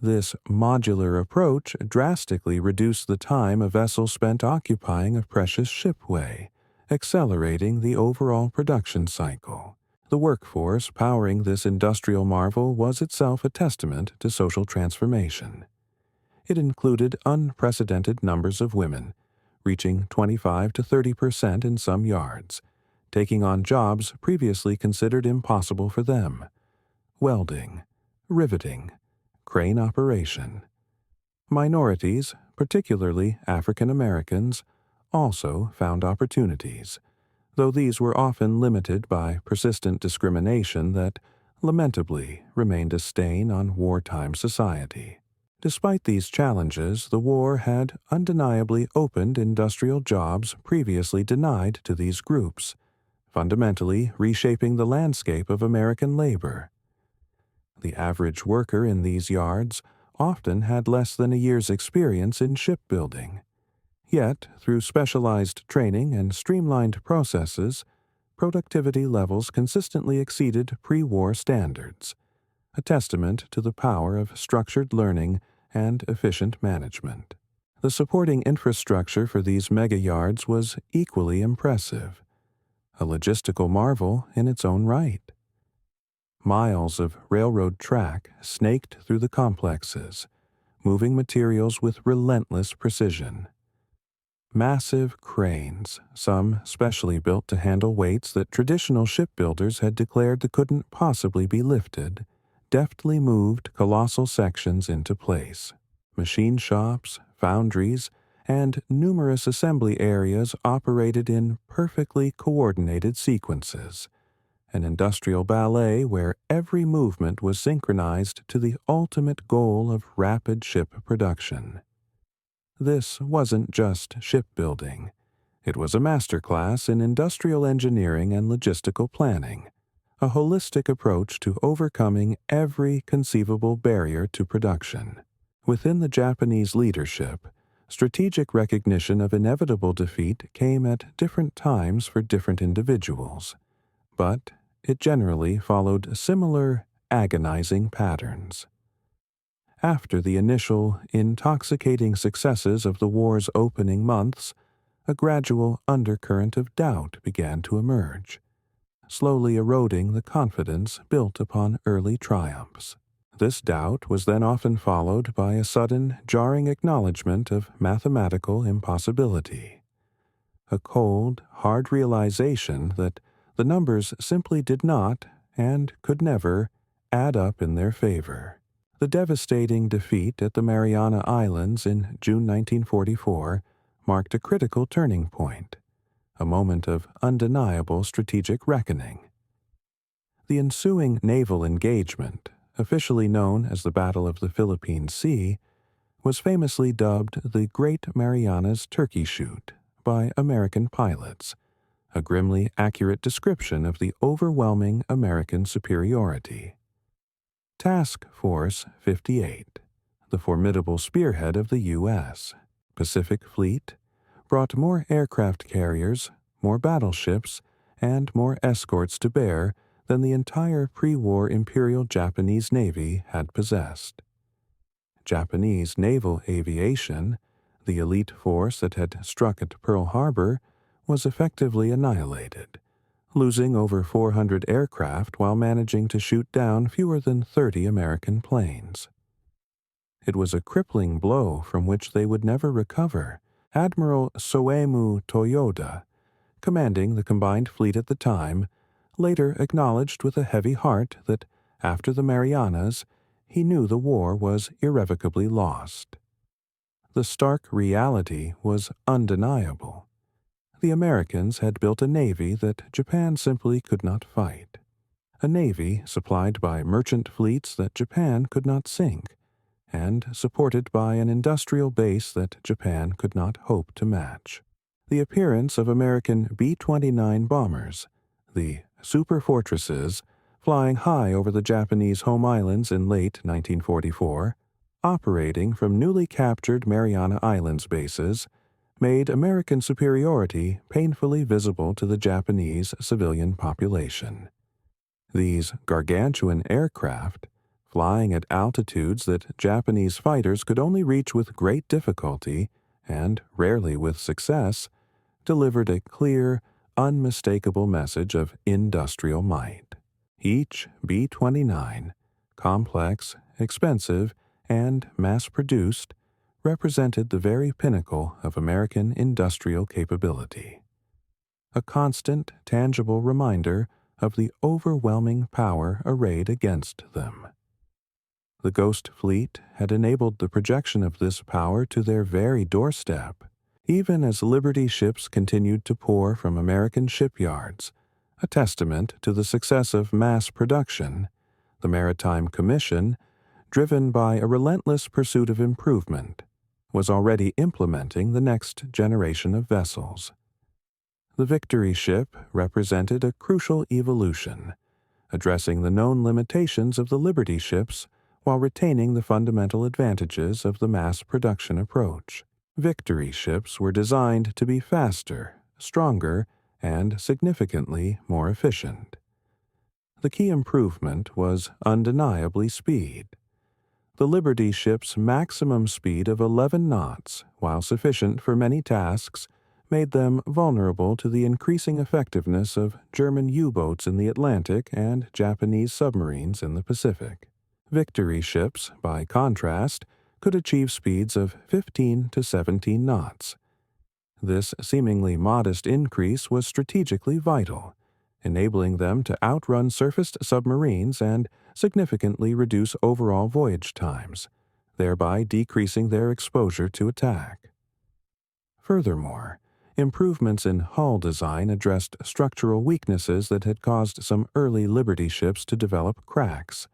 This modular approach drastically reduced the time a vessel spent occupying a precious shipway, accelerating the overall production cycle. The workforce powering this industrial marvel was itself a testament to social transformation. It included unprecedented numbers of women, reaching 25 to 30% in some yards, taking on jobs previously considered impossible for them: welding, riveting, crane operation. Minorities, particularly African Americans, also found opportunities, though these were often limited by persistent discrimination that, lamentably, remained a stain on wartime society. Despite these challenges, the war had undeniably opened industrial jobs previously denied to these groups, fundamentally reshaping the landscape of American labor. The average worker in these yards, often had less than a year's experience in shipbuilding. Yet, through specialized training and streamlined processes, productivity levels consistently exceeded pre-war standards, a testament to the power of structured learning and efficient management. The supporting infrastructure for these mega-yards was equally impressive, a logistical marvel in its own right. Miles of railroad track snaked through the complexes, moving materials with relentless precision. Massive cranes, some specially built to handle weights that traditional shipbuilders had declared that couldn't possibly be lifted, deftly moved colossal sections into place. Machine shops, foundries, and numerous assembly areas operated in perfectly coordinated sequences, an industrial ballet where every movement was synchronized to the ultimate goal of rapid ship production. This wasn't just shipbuilding. It was a masterclass in industrial engineering and logistical planning, a holistic approach to overcoming every conceivable barrier to production. Within the Japanese leadership, strategic recognition of inevitable defeat came at different times for different individuals, but it generally followed similar, agonizing patterns. After the initial, intoxicating successes of the war's opening months, a gradual undercurrent of doubt began to emerge, slowly eroding the confidence built upon early triumphs. This doubt was then often followed by a sudden, jarring acknowledgement of mathematical impossibility, a cold, hard realization that the numbers simply did not, and could never, add up in their favor. The devastating defeat at the Mariana Islands in June 1944 marked a critical turning point, a moment of undeniable strategic reckoning. The ensuing naval engagement, officially known as the Battle of the Philippine Sea, was famously dubbed the Great Marianas Turkey Shoot by American pilots, a grimly accurate description of the overwhelming American superiority. Task Force 58, the formidable spearhead of the U.S. Pacific Fleet, brought more aircraft carriers, more battleships, and more escorts to bear than the entire pre-war Imperial Japanese Navy had possessed. Japanese naval aviation, the elite force that had struck at Pearl Harbor, was effectively annihilated, losing over 400 aircraft while managing to shoot down fewer than 30 American planes. It was a crippling blow from which they would never recover. Admiral Soemu Toyoda, commanding the combined fleet at the time, later acknowledged with a heavy heart that, after the Marianas, he knew the war was irrevocably lost. The stark reality was undeniable. The Americans had built a navy that Japan simply could not fight, a navy supplied by merchant fleets that Japan could not sink, and supported by an industrial base that Japan could not hope to match. The appearance of American B-29 bombers, the super fortresses, flying high over the Japanese home islands in late 1944, operating from newly captured Mariana Islands bases, made American superiority painfully visible to the Japanese civilian population. These gargantuan aircraft, flying at altitudes that Japanese fighters could only reach with great difficulty, and rarely with success, delivered a clear, unmistakable message of industrial might. Each B-29, complex, expensive, and mass-produced, represented the very pinnacle of American industrial capability. A constant, tangible reminder of the overwhelming power arrayed against them. The Ghost Fleet had enabled the projection of this power to their very doorstep, even as Liberty ships continued to pour from American shipyards, a testament to the success of mass production. The Maritime Commission, driven by a relentless pursuit of improvement, was already implementing the next generation of vessels. The Victory ship represented a crucial evolution, addressing the known limitations of the Liberty ships while retaining the fundamental advantages of the mass production approach. Victory ships were designed to be faster, stronger, and significantly more efficient. The key improvement was undeniably speed. The Liberty ship's maximum speed of 11 knots, while sufficient for many tasks, made them vulnerable to the increasing effectiveness of German U-boats in the Atlantic and Japanese submarines in the Pacific. Victory ships, by contrast, could achieve speeds of 15 to 17 knots. This seemingly modest increase was strategically vital, enabling them to outrun surfaced submarines and significantly reduce overall voyage times, thereby decreasing their exposure to attack. Furthermore, improvements in hull design addressed structural weaknesses that had caused some early Liberty ships to develop cracks,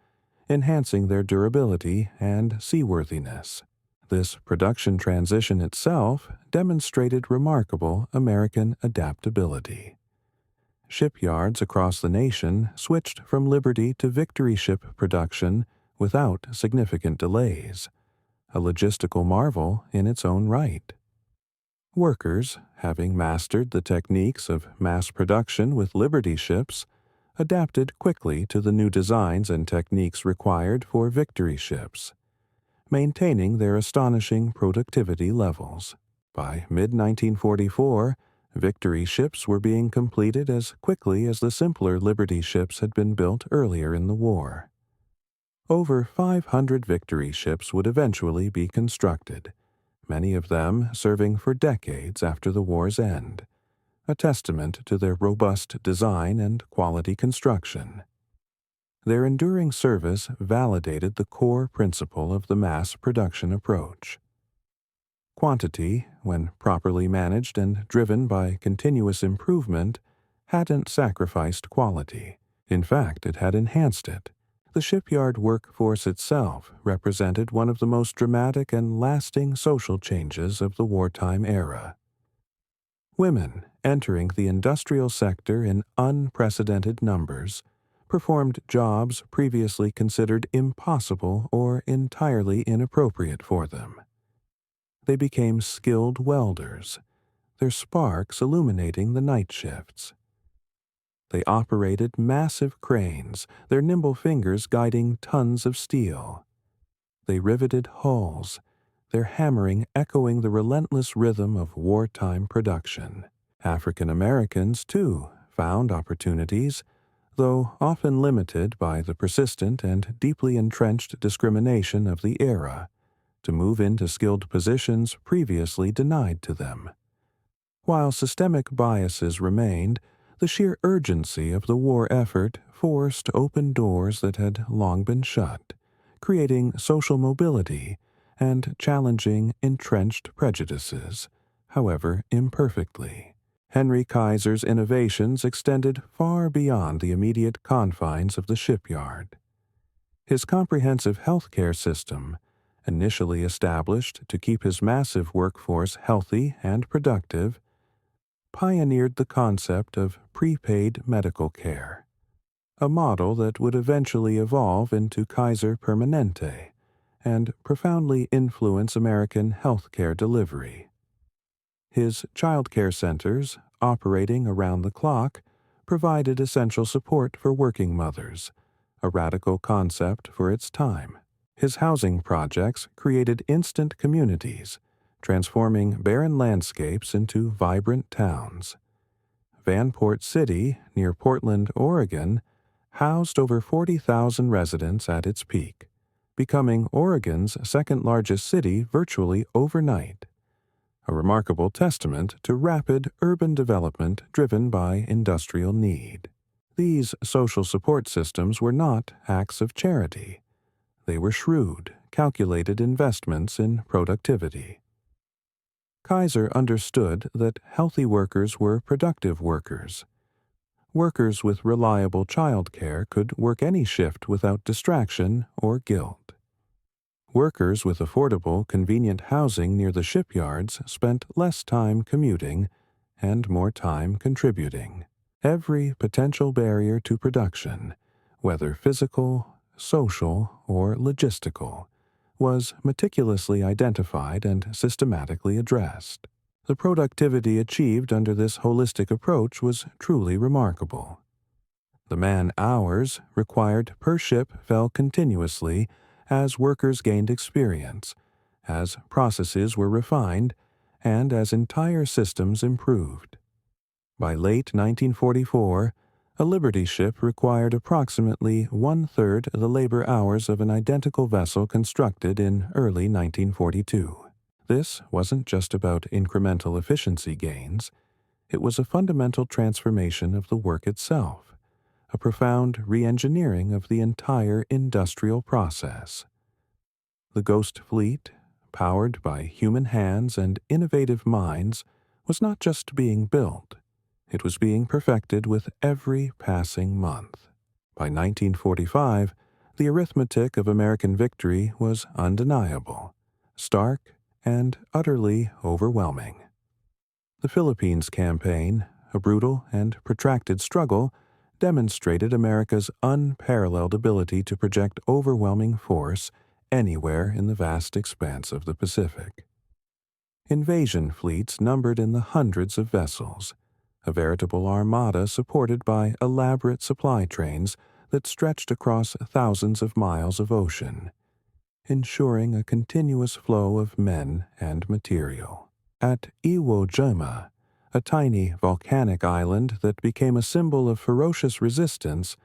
enhancing their durability and seaworthiness. This production transition itself demonstrated remarkable American adaptability. Shipyards across the nation switched from Liberty to Victory ship production without significant delays, a logistical marvel in its own right. Workers, having mastered the techniques of mass production with Liberty ships, adapted quickly to the new designs and techniques required for Victory ships, maintaining their astonishing productivity levels. By mid-1944, Victory ships were being completed as quickly as the simpler Liberty ships had been built earlier in the war. Over 500 Victory ships would eventually be constructed, many of them serving for decades after the war's end, a testament to their robust design and quality construction. Their enduring service validated the core principle of the mass production approach. Quantity, when properly managed and driven by continuous improvement, hadn't sacrificed quality. In fact, it had enhanced it. The shipyard workforce itself represented one of the most dramatic and lasting social changes of the wartime era. Women, entering the industrial sector in unprecedented numbers, performed jobs previously considered impossible or entirely inappropriate for them. They became skilled welders, their sparks illuminating the night shifts. They operated massive cranes, their nimble fingers guiding tons of steel. They riveted hulls, their hammering echoing the relentless rhythm of wartime production. African Americans, too, found opportunities, though often limited by the persistent and deeply entrenched discrimination of the era, to move into skilled positions previously denied to them. While systemic biases remained, the sheer urgency of the war effort forced open doors that had long been shut, creating social mobility and challenging entrenched prejudices, however imperfectly. Henry Kaiser's innovations extended far beyond the immediate confines of the shipyard. His comprehensive healthcare system, initially established to keep his massive workforce healthy and productive, pioneered the concept of prepaid medical care, a model that would eventually evolve into Kaiser Permanente and profoundly influence American healthcare delivery. His child care centers, operating around the clock, provided essential support for working mothers, a radical concept for its time. His housing projects created instant communities, transforming barren landscapes into vibrant towns. Vanport City, near Portland, Oregon, housed over 40,000 residents at its peak, becoming Oregon's second-largest city virtually overnight, a remarkable testament to rapid urban development driven by industrial need. These social support systems were not acts of charity. They were shrewd, calculated investments in productivity. Kaiser understood that healthy workers were productive workers. Workers with reliable childcare could work any shift without distraction or guilt. Workers with affordable, convenient housing near the shipyards spent less time commuting and more time contributing. Every potential barrier to production, whether physical, social, or logistical, was meticulously identified and systematically addressed. The productivity achieved under this holistic approach was truly remarkable. The man-hours required per ship fell continuously as workers gained experience, as processes were refined, and as entire systems improved. By late 1944, a Liberty ship required approximately one-third the labor hours of an identical vessel constructed in early 1942. This wasn't just about incremental efficiency gains. It was a fundamental transformation of the work itself, a profound re-engineering of the entire industrial process. The Ghost Fleet, powered by human hands and innovative minds, was not just being built. It was being perfected with every passing month. By 1945, the arithmetic of American victory was undeniable, stark, and utterly overwhelming. The Philippines campaign, a brutal and protracted struggle, demonstrated America's unparalleled ability to project overwhelming force anywhere in the vast expanse of the Pacific. Invasion fleets numbered in the hundreds of vessels, a veritable armada supported by elaborate supply trains that stretched across thousands of miles of ocean, ensuring a continuous flow of men and material. At Iwo Jima, a tiny volcanic island that became a symbol of ferocious resistance,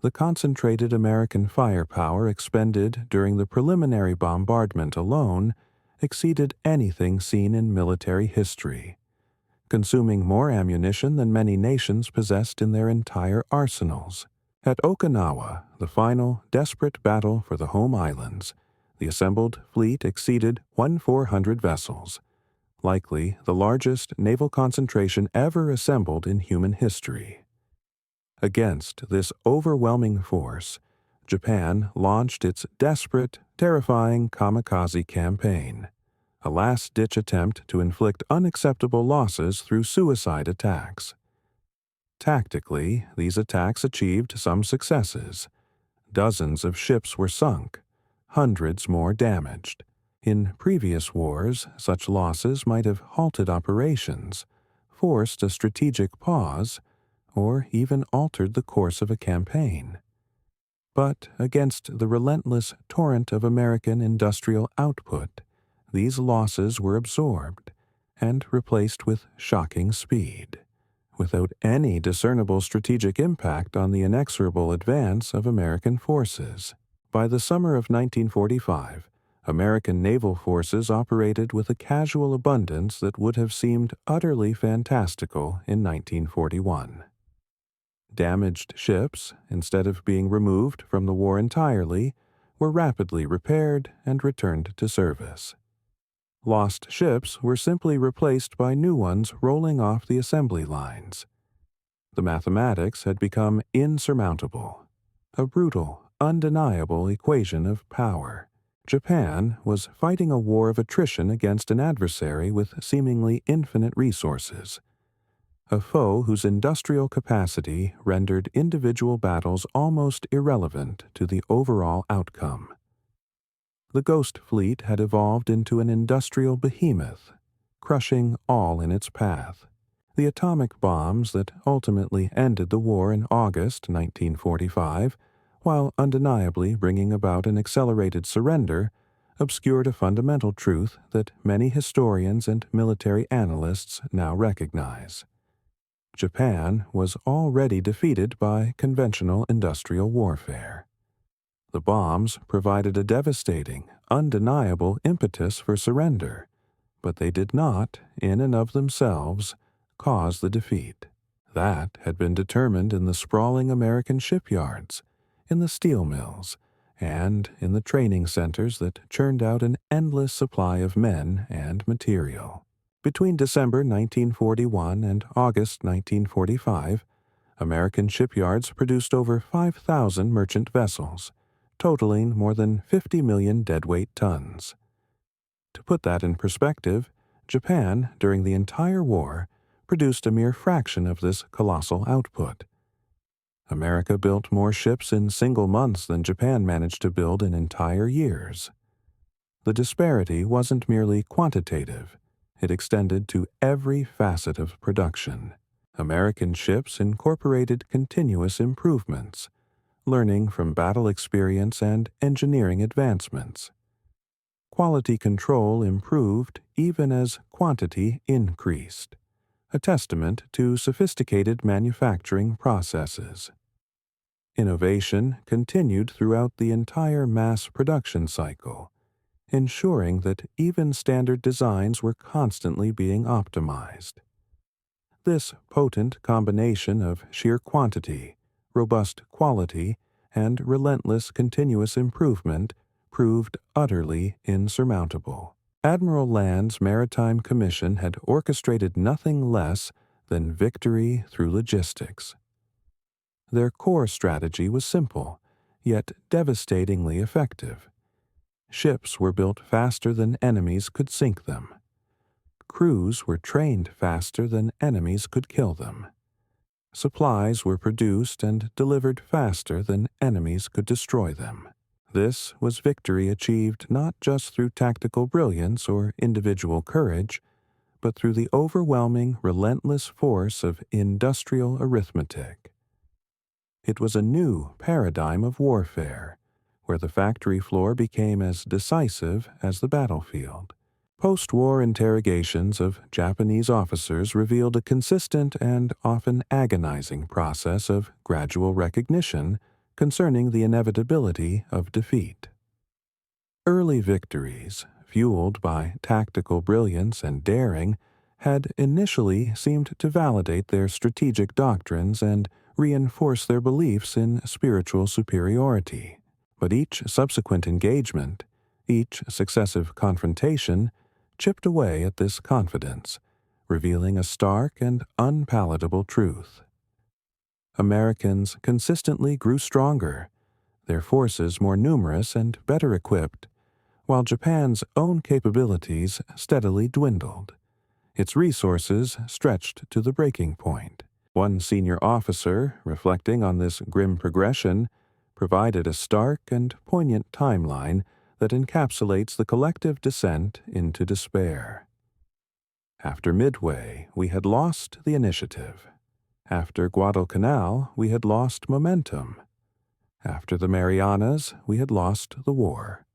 the concentrated American firepower expended during the preliminary bombardment alone exceeded anything seen in military history, consuming more ammunition than many nations possessed in their entire arsenals. At Okinawa, the final, desperate battle for the home islands, the assembled fleet exceeded 1,400 vessels, likely the largest naval concentration ever assembled in human history. Against this overwhelming force, Japan launched its desperate, terrifying kamikaze campaign, a last-ditch attempt to inflict unacceptable losses through suicide attacks. Tactically, these attacks achieved some successes. Dozens of ships were sunk, hundreds more damaged. In previous wars, such losses might have halted operations, forced a strategic pause, or even altered the course of a campaign. But against the relentless torrent of American industrial output, these losses were absorbed and replaced with shocking speed, without any discernible strategic impact on the inexorable advance of American forces. By the summer of 1945, American naval forces operated with a casual abundance that would have seemed utterly fantastical in 1941. Damaged ships, instead of being removed from the war entirely, were rapidly repaired and returned to service. Lost ships were simply replaced by new ones rolling off the assembly lines. The mathematics had become insurmountable, a brutal, undeniable equation of power. Japan was fighting a war of attrition against an adversary with seemingly infinite resources, a foe whose industrial capacity rendered individual battles almost irrelevant to the overall outcome. The Ghost Fleet had evolved into an industrial behemoth, crushing all in its path. The atomic bombs that ultimately ended the war in August 1945, while undeniably bringing about an accelerated surrender, obscured a fundamental truth that many historians and military analysts now recognize. Japan was already defeated by conventional industrial warfare. The bombs provided a devastating, undeniable impetus for surrender, but they did not, in and of themselves, cause the defeat. That had been determined in the sprawling American shipyards, in the steel mills, and in the training centers that churned out an endless supply of men and material. Between December 1941 and August 1945, American shipyards produced over 5,000 merchant vessels, totaling more than 50 million deadweight tons. To put that in perspective, Japan, during the entire war, produced a mere fraction of this colossal output. America built more ships in single months than Japan managed to build in entire years. The disparity wasn't merely quantitative, it extended to every facet of production. American ships incorporated continuous improvements, learning from battle experience and engineering advancements. Quality control improved even as quantity increased, a testament to sophisticated manufacturing processes. Innovation continued throughout the entire mass production cycle, ensuring that even standard designs were constantly being optimized. This potent combination of sheer quantity, robust quality, and relentless continuous improvement proved utterly insurmountable. Admiral Land's Maritime Commission had orchestrated nothing less than victory through logistics. Their core strategy was simple, yet devastatingly effective. Ships were built faster than enemies could sink them. Crews were trained faster than enemies could kill them. Supplies were produced and delivered faster than enemies could destroy them. This was victory achieved not just through tactical brilliance or individual courage, but through the overwhelming, relentless force of industrial arithmetic. It was a new paradigm of warfare, where the factory floor became as decisive as the battlefield. Post-war interrogations of Japanese officers revealed a consistent and often agonizing process of gradual recognition concerning the inevitability of defeat. Early victories, fueled by tactical brilliance and daring, had initially seemed to validate their strategic doctrines and reinforce their beliefs in spiritual superiority. But each subsequent engagement, each successive confrontation, chipped away at this confidence, revealing a stark and unpalatable truth. Americans consistently grew stronger, their forces more numerous and better equipped, while Japan's own capabilities steadily dwindled. Its resources stretched to the breaking point. One senior officer, reflecting on this grim progression, provided a stark and poignant timeline that encapsulates the collective descent into despair. After Midway, we had lost the initiative. After Guadalcanal, we had lost momentum. After the Marianas, we had lost the war.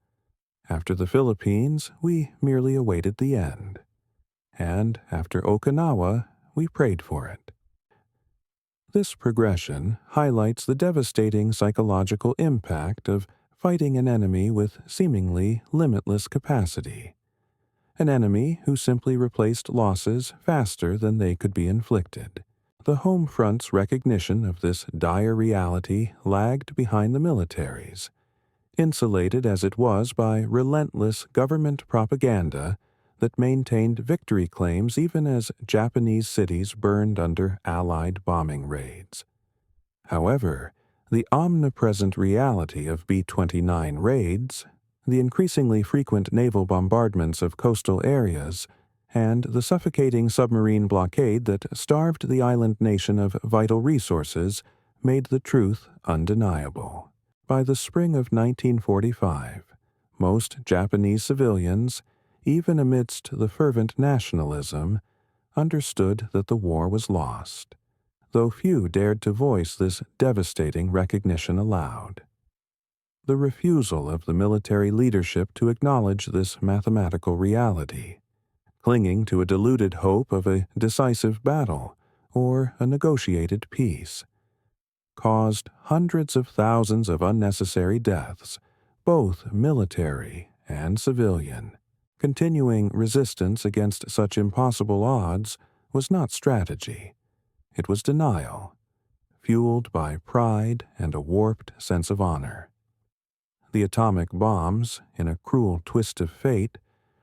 After the Philippines, we merely awaited the end. And after Okinawa, we prayed for it. This progression highlights the devastating psychological impact of fighting an enemy with seemingly limitless capacity. An enemy who simply replaced losses faster than they could be inflicted. The home front's recognition of this dire reality lagged behind the military's. Insulated as it was by relentless government propaganda that maintained victory claims even as Japanese cities burned under Allied bombing raids. However, the omnipresent reality of B-29 raids, the increasingly frequent naval bombardments of coastal areas, and the suffocating submarine blockade that starved the island nation of vital resources made the truth undeniable. By the spring of 1945, most Japanese civilians, even amidst the fervent nationalism, understood that the war was lost, though few dared to voice this devastating recognition aloud. The refusal of the military leadership to acknowledge this mathematical reality, clinging to a deluded hope of a decisive battle or a negotiated peace, caused hundreds of thousands of unnecessary deaths, both military and civilian. Continuing resistance against such impossible odds was not strategy. It was denial, fueled by pride and a warped sense of honor. The atomic bombs, in a cruel twist of fate,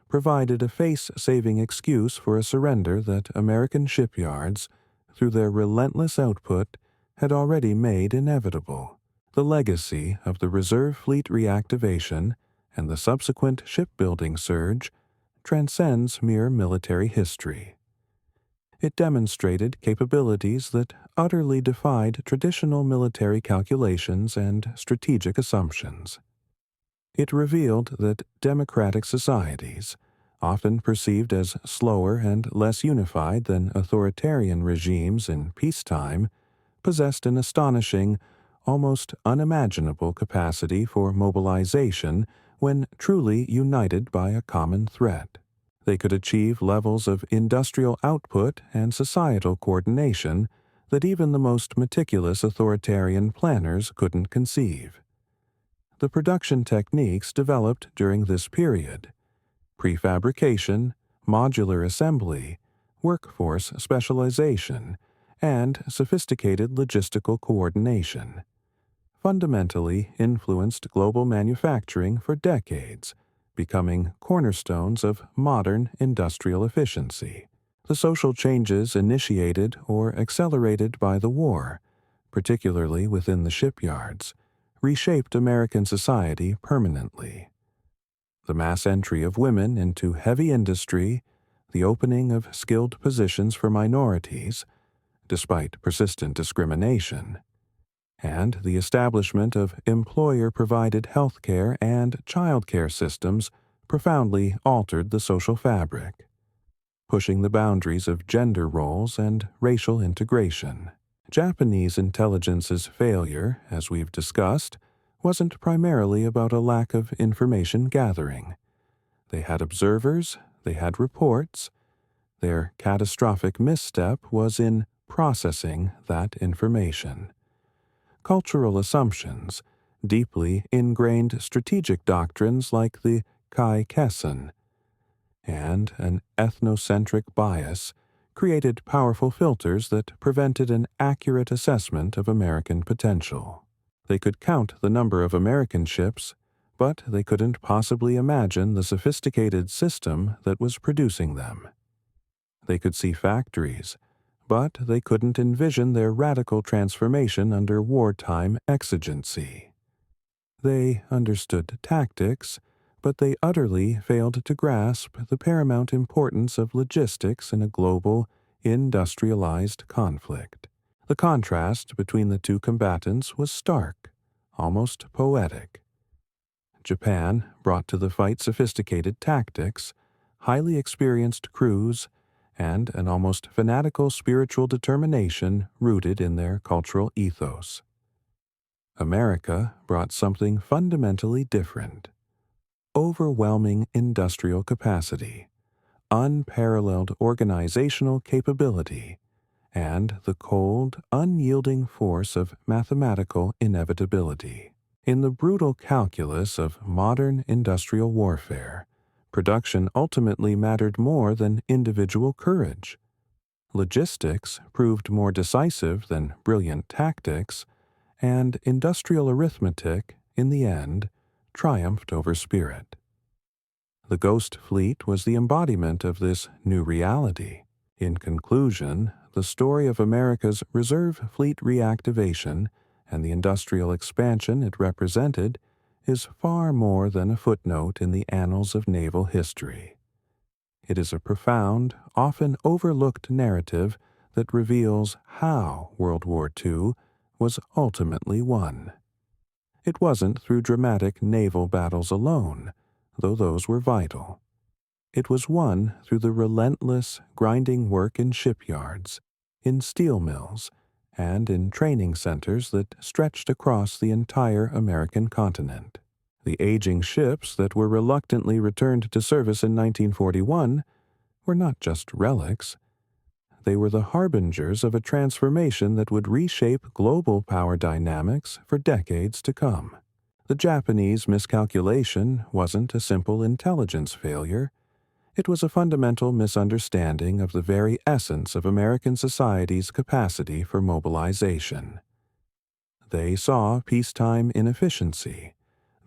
provided a face-saving excuse for a surrender that American shipyards, through their relentless output, had already made inevitable. The legacy of the Reserve Fleet reactivation and the subsequent shipbuilding surge transcends mere military history. It demonstrated capabilities that utterly defied traditional military calculations and strategic assumptions. It revealed that democratic societies, often perceived as slower and less unified than authoritarian regimes in peacetime, possessed an astonishing, almost unimaginable capacity for mobilization when truly united by a common threat. They could achieve levels of industrial output and societal coordination that even the most meticulous authoritarian planners couldn't conceive. The production techniques developed during this period, prefabrication, modular assembly, workforce specialization, and sophisticated logistical coordination, fundamentally influenced global manufacturing for decades, becoming cornerstones of modern industrial efficiency. The social changes initiated or accelerated by the war, particularly within the shipyards, reshaped American society permanently. The mass entry of women into heavy industry, the opening of skilled positions for minorities, despite persistent discrimination, and the establishment of employer-provided health care and child care systems profoundly altered the social fabric, pushing the boundaries of gender roles and racial integration. Japanese intelligence's failure, as we've discussed, wasn't primarily about a lack of information gathering. They had observers, they had reports. Their catastrophic misstep was in processing that information. Cultural assumptions, deeply ingrained strategic doctrines like the Kai Kessen, and an ethnocentric bias created powerful filters that prevented an accurate assessment of American potential. They could count the number of American ships, but they couldn't possibly imagine the sophisticated system that was producing them. They could see factories, but they couldn't envision their radical transformation under wartime exigency. They understood tactics, but they utterly failed to grasp the paramount importance of logistics in a global, industrialized conflict. The contrast between the two combatants was stark, almost poetic. Japan brought to the fight sophisticated tactics, highly experienced crews, and an almost fanatical spiritual determination rooted in their cultural ethos. America brought something fundamentally different: overwhelming industrial capacity, unparalleled organizational capability, and the cold, unyielding force of mathematical inevitability. In the brutal calculus of modern industrial warfare, production ultimately mattered more than individual courage. Logistics proved more decisive than brilliant tactics, and industrial arithmetic, in the end, triumphed over spirit. The Ghost Fleet was the embodiment of this new reality. In conclusion, the story of America's reserve fleet reactivation and the industrial expansion it represented is far more than a footnote in the annals of naval history. It is a profound, often overlooked narrative that reveals how World War II was ultimately won. It wasn't through dramatic naval battles alone, though those were vital. It was won through the relentless, grinding work in shipyards, in steel mills, and in training centers that stretched across the entire American continent. The aging ships that were reluctantly returned to service in 1941 were not just relics. They were the harbingers of a transformation that would reshape global power dynamics for decades to come. The Japanese miscalculation wasn't a simple intelligence failure. It was a fundamental misunderstanding of the very essence of American society's capacity for mobilization. They saw peacetime inefficiency.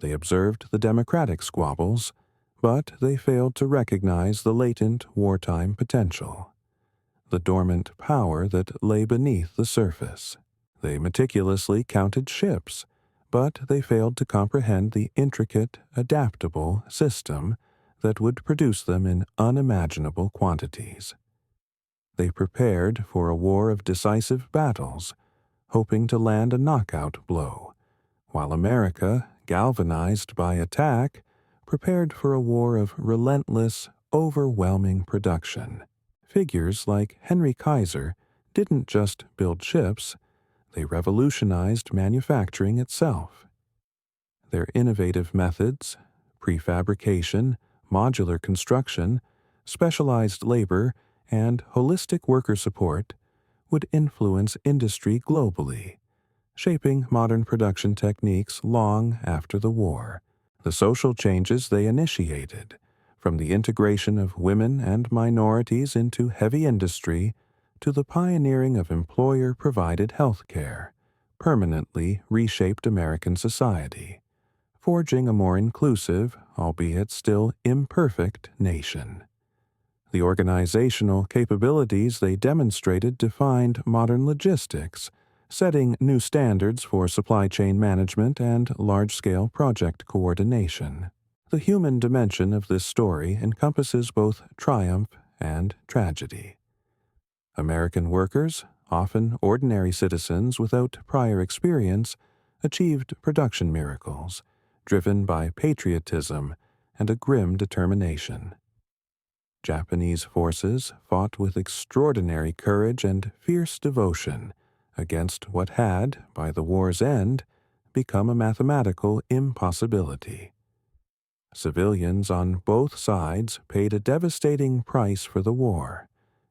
They observed the democratic squabbles, but they failed to recognize the latent wartime potential, the dormant power that lay beneath the surface. They meticulously counted ships, but they failed to comprehend the intricate, adaptable system that would produce them in unimaginable quantities. They prepared for a war of decisive battles, hoping to land a knockout blow, while America, galvanized by attack, prepared for a war of relentless, overwhelming production. Figures like Henry Kaiser didn't just build ships, they revolutionized manufacturing itself. Their innovative methods, prefabrication, modular construction, specialized labor, and holistic worker support would influence industry globally, shaping modern production techniques long after the war. The social changes they initiated, from the integration of women and minorities into heavy industry to the pioneering of employer-provided health care, permanently reshaped American society, forging a more inclusive, albeit still imperfect, nation. The organizational capabilities they demonstrated defined modern logistics, setting new standards for supply chain management and large-scale project coordination. The human dimension of this story encompasses both triumph and tragedy. American workers, often ordinary citizens without prior experience, achieved production miracles, driven by patriotism and a grim determination. Japanese forces fought with extraordinary courage and fierce devotion against what had, by the war's end, become a mathematical impossibility. Civilians on both sides paid a devastating price for the war,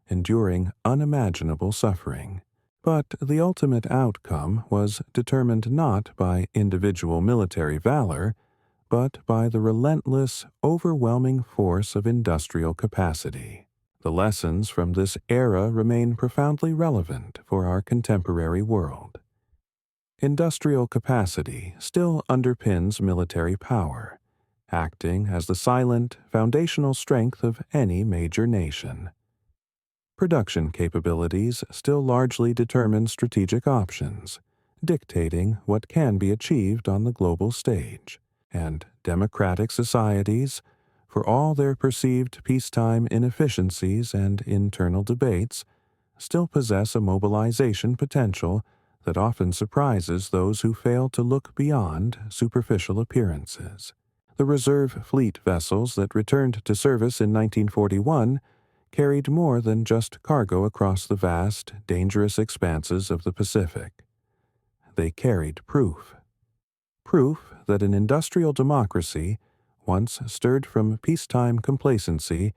enduring unimaginable suffering. But the ultimate outcome was determined not by individual military valor, but by the relentless, overwhelming force of industrial capacity. The lessons from this era remain profoundly relevant for our contemporary world. Industrial capacity still underpins military power, acting as the silent, foundational strength of any major nation. Production capabilities still largely determine strategic options, dictating what can be achieved on the global stage. And democratic societies, for all their perceived peacetime inefficiencies and internal debates, still possess a mobilization potential that often surprises those who fail to look beyond superficial appearances. The reserve fleet vessels that returned to service in 1941 carried more than just cargo across the vast, dangerous expanses of the Pacific. They carried proof. Proof that an industrial democracy, once stirred from peacetime complacency,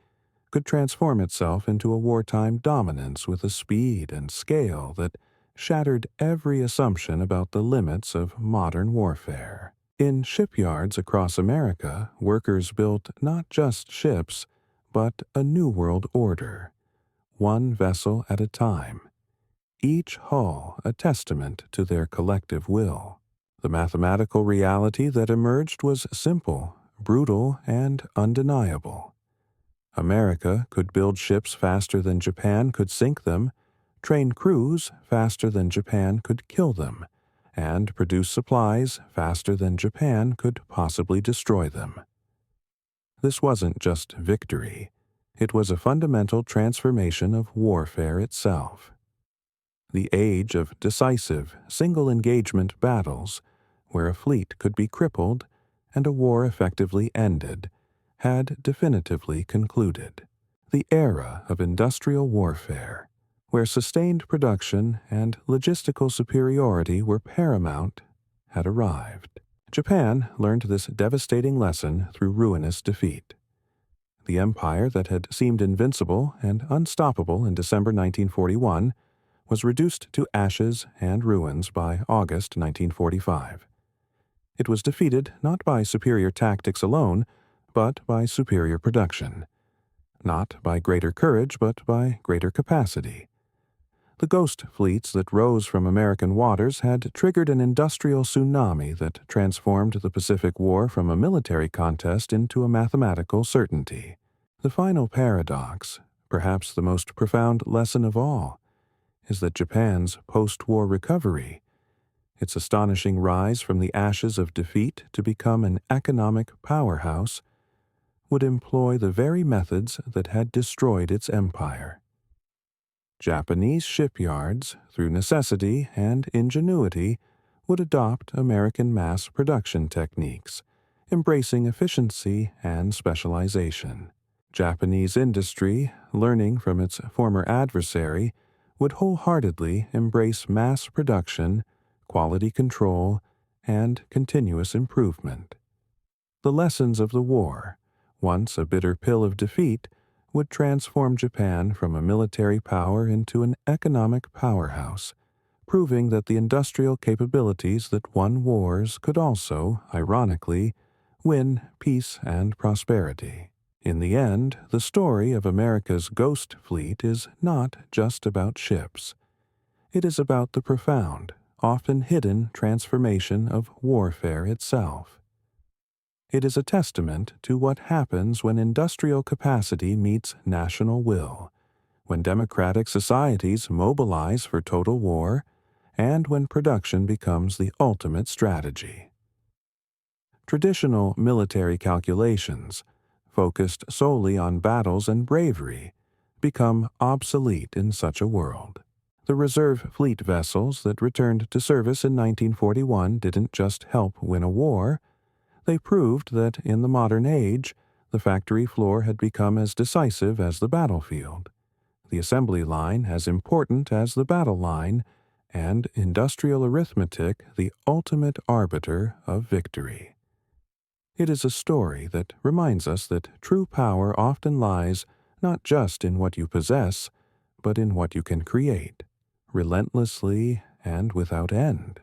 could transform itself into a wartime dominance with a speed and scale that shattered every assumption about the limits of modern warfare. In shipyards across America, workers built not just ships, but a new world order, one vessel at a time, each hull a testament to their collective will. The mathematical reality that emerged was simple, brutal, and undeniable. America could build ships faster than Japan could sink them, train crews faster than Japan could kill them, and produce supplies faster than Japan could possibly destroy them. This wasn't just victory. It was a fundamental transformation of warfare itself. The age of decisive, single-engagement battles, where a fleet could be crippled and a war effectively ended, had definitively concluded. The era of industrial warfare, where sustained production and logistical superiority were paramount, had arrived. Japan learned this devastating lesson through ruinous defeat. The empire that had seemed invincible and unstoppable in December 1941 was reduced to ashes and ruins by August 1945. It was defeated not by superior tactics alone, but by superior production. Not by greater courage, but by greater capacity. The ghost fleets that rose from American waters had triggered an industrial tsunami that transformed the Pacific War from a military contest into a mathematical certainty. The final paradox, perhaps the most profound lesson of all, is that Japan's post-war recovery, its astonishing rise from the ashes of defeat to become an economic powerhouse, would employ the very methods that had destroyed its empire. Japanese shipyards, through necessity and ingenuity, would adopt American mass production techniques, embracing efficiency and specialization. Japanese industry, learning from its former adversary, would wholeheartedly embrace mass production, quality control, and continuous improvement. The lessons of the war, once a bitter pill of defeat, would transform Japan from a military power into an economic powerhouse, proving that the industrial capabilities that won wars could also, ironically, win peace and prosperity. In the end, the story of America's Ghost Fleet is not just about ships. It is about the profound, often hidden transformation of warfare itself. It is a testament to what happens when industrial capacity meets national will, when democratic societies mobilize for total war, and when production becomes the ultimate strategy. Traditional military calculations, focused solely on battles and bravery, become obsolete in such a world. The reserve fleet vessels that returned to service in 1941 didn't just help win a war, they proved that in the modern age, the factory floor had become as decisive as the battlefield, the assembly line as important as the battle line, and industrial arithmetic the ultimate arbiter of victory. It is a story that reminds us that true power often lies not just in what you possess, but in what you can create, relentlessly and without end.